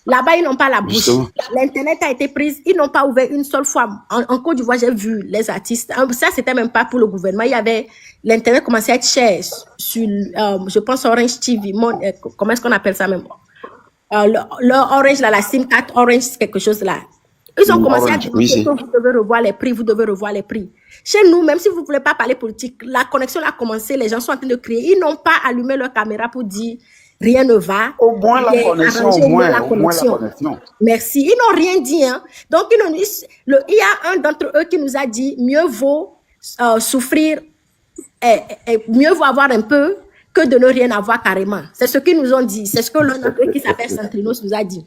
Là-bas, ils n'ont pas la bouche. Justement. L'Internet a été prise. Ils n'ont pas ouvert une seule fois. En Côte d'Ivoire, j'ai vu les artistes. Ça, c'était même pas pour le gouvernement. Il y avait, l'Internet commençait à être cher sur, je pense, Orange TV. Comment est-ce qu'on appelle ça même? Le Orange, là, la SIM 4 Orange, quelque chose là. Ils ont commencé à dire que vous devez revoir les prix, vous devez revoir les prix. Chez nous, même si vous ne voulez pas parler politique, la connexion a commencé, les gens sont en train de crier. Ils n'ont pas allumé leur caméra pour dire rien ne va. Au moins la connexion, au moins la connexion. Merci. Ils n'ont rien dit. Hein. Donc, il y a un d'entre eux qui nous a dit mieux vaut souffrir, mieux vaut avoir un peu que de ne rien avoir carrément. C'est ce qu'ils nous ont dit. C'est ce que l'un d'entre eux qui s'appelle Santrinos nous a dit.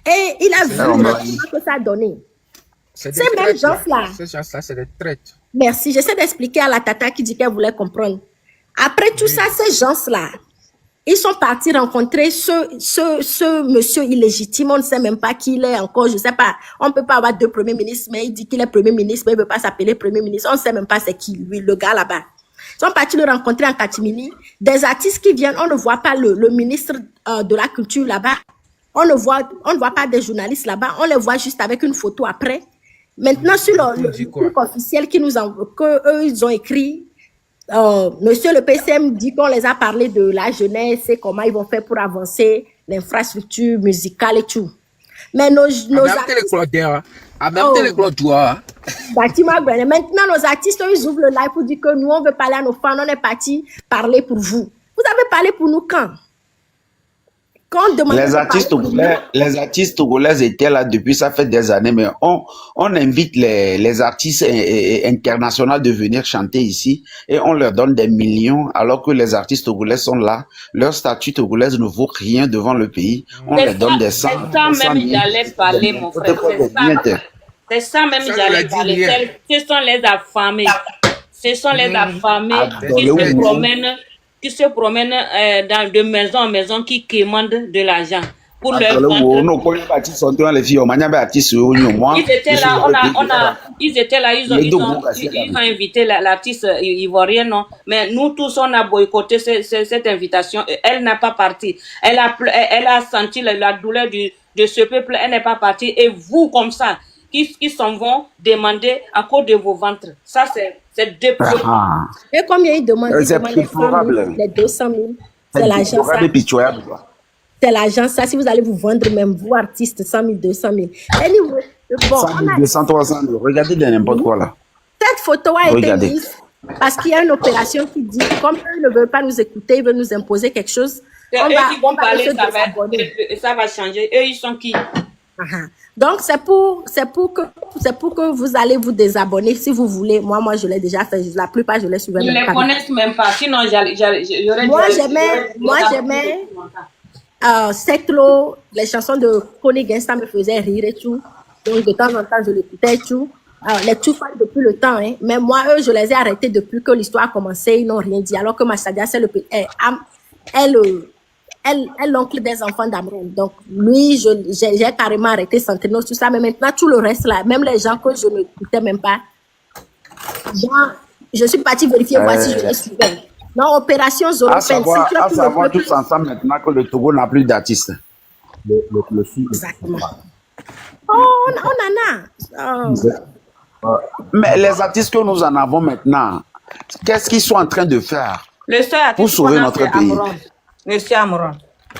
Et il a vu ce que ça a donné. Ces mêmes gens-là. Ces gens-là, c'est des traites. Merci. J'essaie d'expliquer à la tata qui dit qu'elle voulait comprendre. Après tout ça, ces gens-là, ils sont partis rencontrer ce monsieur illégitime. On ne sait même pas qui il est encore. Je ne sais pas. On ne peut pas avoir deux premiers ministres, mais il dit qu'il est premier ministre, mais il ne veut pas s'appeler premier ministre. On ne sait même pas c'est qui, lui, le gars là-bas. Ils sont partis le rencontrer en catimini. Des artistes qui viennent, on ne voit pas le ministre de la Culture là-bas. On ne voit pas des journalistes là-bas. On les voit juste avec une photo après. Maintenant, sur le truc officiel qu'eux, ils ont écrit, monsieur le PCM dit qu'on les a parlé de la jeunesse et comment ils vont faire pour avancer l'infrastructure musicale et tout. Mais nos artistes... Maintenant, nos artistes, ils ouvrent le live pour dire que nous, on veut parler à nos fans, on est parti parler pour vous. Vous avez parlé pour nous quand? Les artistes togolais étaient là depuis, ça fait des années, mais on invite les artistes internationaux de venir chanter ici et on leur donne des millions alors que les artistes togolais sont là. Leur statut togolais ne vaut rien devant le pays. On leur donne des cents. C'est ça même j'allais parler, mon frère. C'est ça même j'allais parler. Ce sont les affamés. Ce sont les affamés qui se promènent de maison en maison, qui commandent de l'argent pour leur vendre. Ils étaient là, ils ont invité l'artiste ivoirien, non. Mais nous tous, on a boycotté cette invitation. Elle n'a pas parti. Elle a senti la douleur de ce peuple. Elle n'est pas partie. Et vous, comme ça, qui s'en vont demander à cause de vos ventres. Ça, c'est déplorable. Et combien ils demandent? Ils demandent les 200 000. C'est l'argent, ça. C'est l'argent, ça. Si vous allez vous vendre, même vous, artistes, 100 000, 200 000. Anyway, bon, 100 000, 200 000, 300 000. Regardez de n'importe quoi, là. Cette photo a été mise parce qu'il y a une opération qui dit, comme eux ne veulent pas nous écouter, ils veulent nous imposer quelque chose. Eux qui vont parler, ça va changer. Eux, ils sont qui? Donc, c'est pour que vous allez vous désabonner si vous voulez. Moi, je l'ai déjà fait. La plupart, je l'ai suivi. Ils ne les connaissent même pas. Sinon, j'aurais Moi, j'aimais Seclo, les chansons de Tony Gangsta me faisaient rire et tout. Donc, de temps en temps, je l'écoutais et tout. Les tout fans depuis le temps. Hein. Mais moi, eux, je les ai arrêtés depuis que l'histoire a commencé. Ils n'ont rien dit. Alors que Massadia, c'est l'oncle des enfants d'Amron. Donc, lui, j'ai carrément arrêté Santrinos, tout ça. Mais maintenant, tout le reste là, même les gens que je n'écoutais même pas, moi, je suis partie vérifier, voici, je les suivais. Non, Opération Zoro. À savoir tous ensemble maintenant que le Togo n'a plus d'artistes. Exactement. Oh, on en a. Mais les artistes que nous en avons maintenant, qu'est-ce qu'ils sont en train de faire pour sauver notre pays? Monsieur Amron.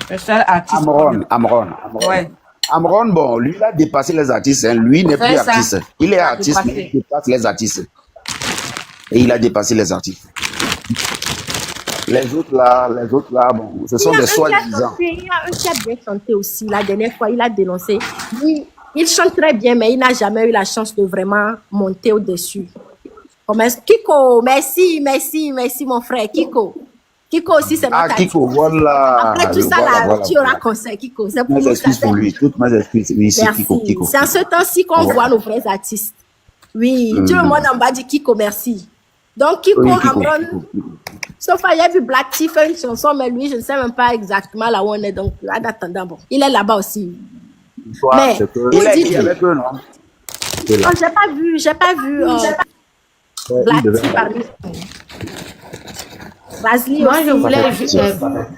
Le seul artiste. Amron. Ouais. Amron, bon, lui, il a dépassé les artistes. Hein. Lui n'est plus ça. artiste. Il est Il a artiste, mais dépassé. il dépasse les artistes. Et il a dépassé les artistes. Les autres là, bon, ce sont des soi-disant. Il y a un qui a bien chanté aussi. La dernière fois, il a dénoncé. Lui, il chante très bien, mais il n'a jamais eu la chance de vraiment monter au-dessus. Kiko, merci, mon frère. Kiko aussi, c'est notre Kiko, voilà. Après tout ça, tu auras conseil, Kiko. C'est pour Mes nous. excuses pour lui. Toutes mes excuses. Oui, c'est Merci. Kiko. C'est en ce temps-ci qu'on voit nos vrais artistes. Oui, tout le monde en bas dit Kiko, merci. Donc, Kiko, Oui, Amron, sauf qu'il y a vu Black Tea faire une chanson, mais lui, je ne sais même pas exactement là où on est. Donc, en attendant, bon, il est là-bas aussi. Mais, Il est avec eux, non? oh, j'ai pas vu Black Tea parmi Razli Moi, aussi. je voulais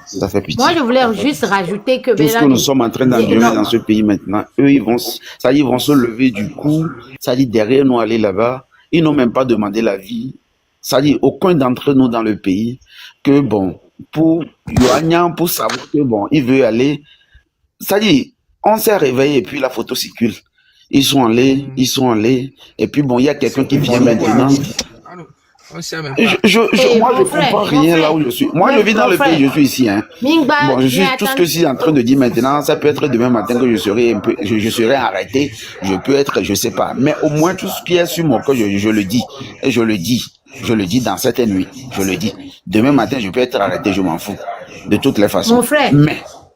Ça fait pitié. moi, je voulais juste rajouter que Tout ce que nous sommes en train d'endurer dans ce pays maintenant, eux, ils vont se lever du coup, ça dit derrière nous aller là-bas, ils n'ont même pas demandé l'avis. Ça dit aucun d'entre nous dans le pays que bon, pour Yoanyan, pour savoir que bon, il veut aller, ça dit, on s'est réveillé et puis la photo circule. Ils sont allés, et puis bon, il y a quelqu'un qui vient maintenant. On sait même Moi, pas. je comprends rien là où je suis. Moi, je vis dans le pays, je suis ici. Hein. Mingba, Bon, je suis mais tout ce que je suis en train de dire maintenant. Ça peut être demain matin que je serai arrêté. Je peux être, je sais pas. Mais au moins tout ce qui est sur mon corps, je le dis. Et je le dis dans cette nuit. Je le dis. Demain matin, je peux être arrêté. Je m'en fous. De toutes les façons.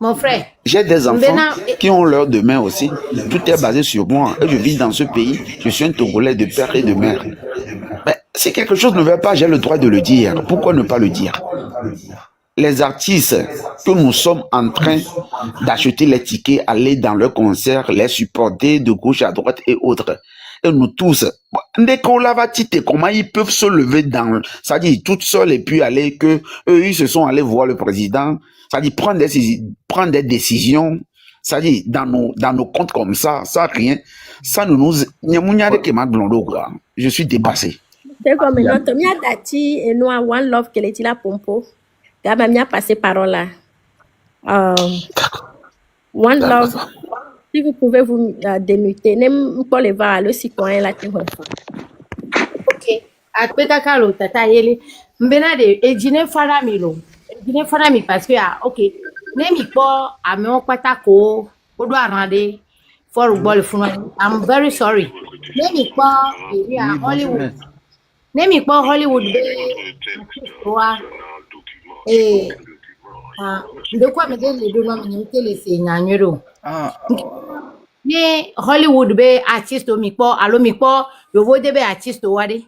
Mon frère, J'ai des enfants qui ont leur demain aussi. Tout est basé sur moi. Et je vis dans ce pays. Je suis un Togolais de père et de mère. Mais si quelque chose ne va pas, j'ai le droit de le dire. Pourquoi ne pas le dire? Les artistes que nous sommes en train d'acheter les tickets, aller dans leurs concerts, les supporter de gauche à droite et autres. Et nous tous, dès qu'on l'a va titer, comment ils peuvent se lever ça dit, toutes seules et puis aller que, eux, ils se sont allés voir le président, ça dit, prendre des décisions, ça dit, dans nos comptes comme ça rien, ça nous, je suis dépassé. C'est comme une autre. Mia dati et nous One Love qu'elle est là pompo. Gaba mia passé parole là. One Love. Si vous pouvez vous démuter, n'aime pas les voir le citoyen là qui ok. Akpeta kalo tata yele. Mbena de ejine faramilo. Ejine farami parce que ok. Nemi po ame on kwata ko odo arande for ball funu. I'm very sorry. Nemi po Hollywood. Nemi po Hollywood de quoi me donne les deux noms que les seigneurs. Ni Hollywood be artiste mi po alo mi po yo vo de be artiste wade.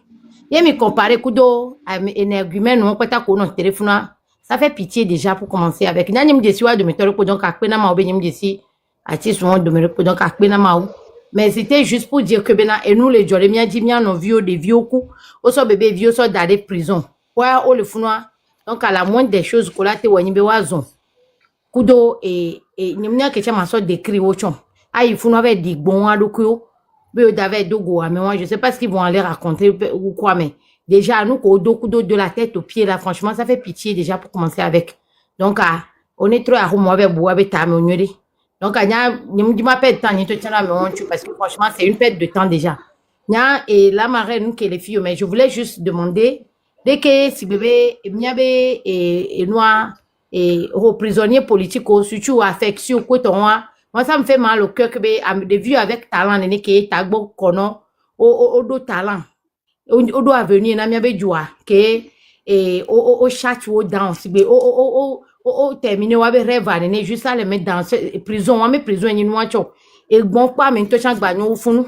Ye mi comparer kudo énergumène non kweta ko non téléphone. Ça fait pitié déjà pour commencer avec. Nani me desi wa de mettre ko donc akpe na ma obe me desi artiste won de me ko donc akpe na ma. Mais c'était juste pour dire que bena et nous les jolé mia di mia no vieux des vieux coup. O so bébé vieux so d'aller prison. Ouais, o le funwa. Donc à la moindre des choses ko la te wani be wazon. Kudo et nimnya ke chama so décrit au chon. Ah, il faut n'avoir dit bon à l'occurrence, mais d'avait dogo, mais moi je sais pas ce qu'ils vont aller raconter ou quoi, mais déjà nous qu'au dos de la tête aux pieds là, franchement ça fait pitié déjà pour commencer avec. Donc on est trop à moi avec bois avec ta monnaie. Donc ne me dis pas perdre de temps, ni te tiens là mais on tue parce que franchement c'est une perte de temps déjà. Nya et la marraine nous que les filles, mais je voulais juste demander dès que si bébé miabe et noir et aux prisonniers politiques surtout affection quoi ton moi ça me fait mal au cœur que des vieux avec talent ne que tagbo kono o do talent o do avenir na mi be joa que o chat o danse be o terminer wa be rêve ne juste à le mettre dans prison wa me prison ni no acho e gbon pa me to chan gba no funu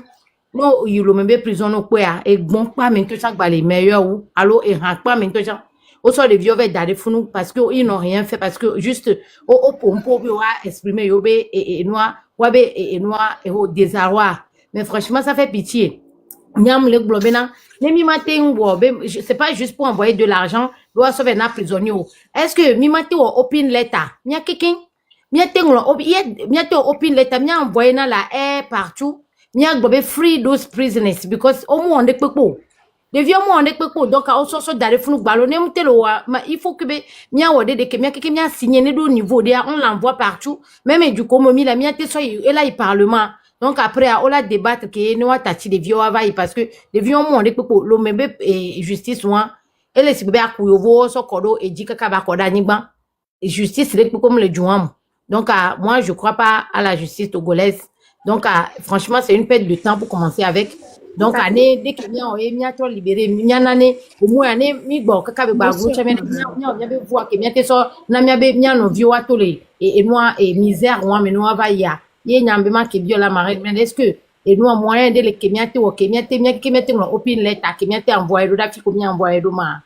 no you lo me be prison no pe a e gbon pa me to chan gba les meilleurs ou allo e han pa me to chan au sort de vieux avec d'aller funu parce que ils n'ont rien fait parce que juste au pompo bi wa exprimer yobe et noir wa be et noir et au désarroi mais franchement ça fait pitié nyam le globena ne mi matin wo c'est pas juste pour envoyer de l'argent doit sauver na prisonnier est-ce que mi matin wo open letter mia kikin mia tengo mia te open letter mia envoyer na la air partout mia globe free those prisoners because au moins on de pepo de vieux moi on est peu donc on sort d'aller fou ballon il faut que mia wode de que mia signé ne do niveau de on l'envoie partout même du coup mi la mia te so et là il parlement donc après on la débattre que nous tati de vieux availle parce que de vieux moi on est peu lo membe justice moi et les bébé akuyovo so kodo et dit kaka ba koda nigba justice c'est comme le jouam donc moi je crois pas à la justice togolaise donc franchement c'est une perte de temps pour commencer avec donc année dès que mia to libéré mia nane au moins année mi bo kaka be ba groupe mia be voir que mia te so na mia be mia no vieux atole et moi et misère moi mais nous va ya ye nyambe ma ke la marine mais est-ce que et nous moyen de le que mia te no open letter que mia te envoyer do da fi ko mia envoyer do ma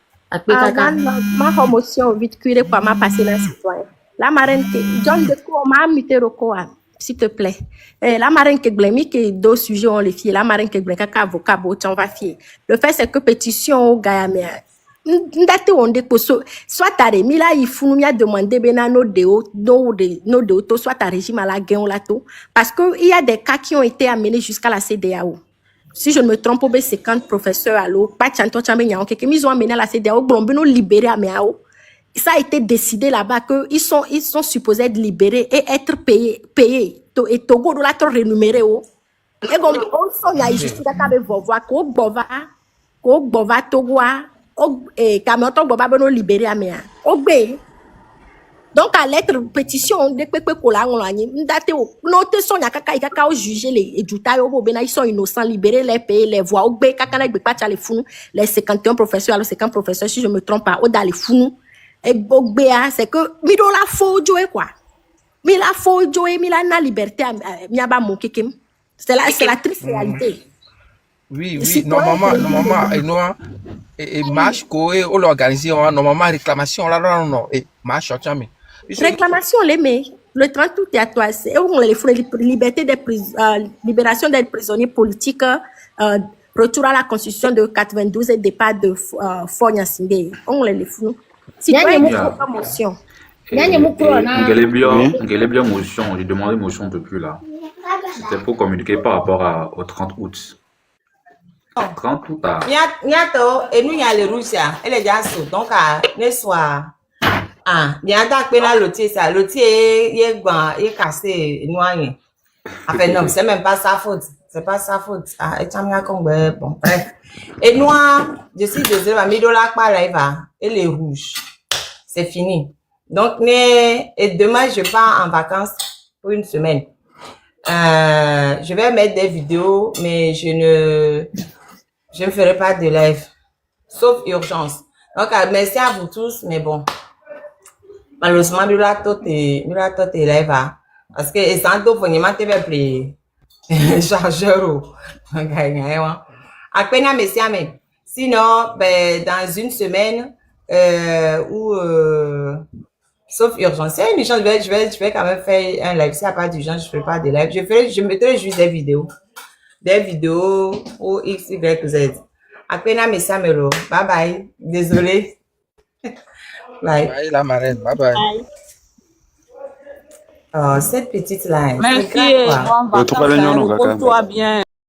ma promotion vite cuire quoi ma passer dans citoyen la marraine que John de quoi ma muté quoi s'il te plaît la marraine que glemi que deux sujets on les filles la marraine que glemi kaka avocat bo on va fier le fait c'est que pétition au gars mais ndate on de poso soit ta remis là il faut nous a demandé bena no de to soit ta régime à la gain on la to parce que il y a des cas qui ont été amenés jusqu'à la CEDEAO. Si je ne me trompe pas, c'est quand professeur allo, pas chanto chambenyao, que ils ont amené à la CEDEAO, blombeno libéré à Meao. Ça a été décidé là-bas que ils sont supposés être libérés et être payés. Et Togo doit être rémunéré. Et comme on s'en a juste d'accord avec voir qu'au bova Togo et Cameroun bova beno libéré à Mea. Donc à lettre pétition de pepe kola on lani ndate o note son ya kaka o juger les éduta yo bena ils sont innocents libérer les payer les voix ogbe kaka na gbe pa les funu les 51 professeurs alors 50 professeurs si je me trompe pas o dans les funu et ogbe c'est que mi do la fo joe quoi mi la fo joe mi la na liberté mi aba mon kekem c'est la triste réalité. Oui, normalement, et marche, on l'organise, normalement, réclamation, là, non, et marche, mais. Réclamation, mais le 30 août est à toi, c'est on les liberté des libération des prisonniers politiques, retour à la constitution de 92 et départ de Fogna Sindé. On les fous. Si tu as une motion. Bien motion, j'ai demandé motion un peu plus là. C'était pour communiquer par rapport au 30 août. 30 août. Bientôt, et nous, il y a les Russes, et les Jassou. Donc, ne soit. Bientôt, que là, l'outil, ça, l'outil est cassé, noyé. Enfin, non, c'est même pas sa faute. C'est pas sa faute. Et tu as bon, bref. Et nous, je suis désolé, ma $1000 par là, et les rouges. C'est fini. Donc, et demain, je pars en vacances pour une semaine. Je vais mettre des vidéos, mais je ne ferai pas de live. Sauf urgence. Donc, merci à vous tous, mais bon. Malheureusement, il y a tout live, parce que, et sans tout, il y a plus chargeur. Après, merci à mes. Sinon, dans une semaine, sauf urgence. C'est une urgence, je vais quand même faire un live. S'il n'y a pas d'urgence, je ne ferai pas de live. Je mettrai juste des vidéos. Des vidéos ou X, Y, Z. Après, merci à mes. Bye bye. Désolé. Bye. Bye, la marraine. Bye bye. Oh, cette petite live. Merci. Repose-toi bien.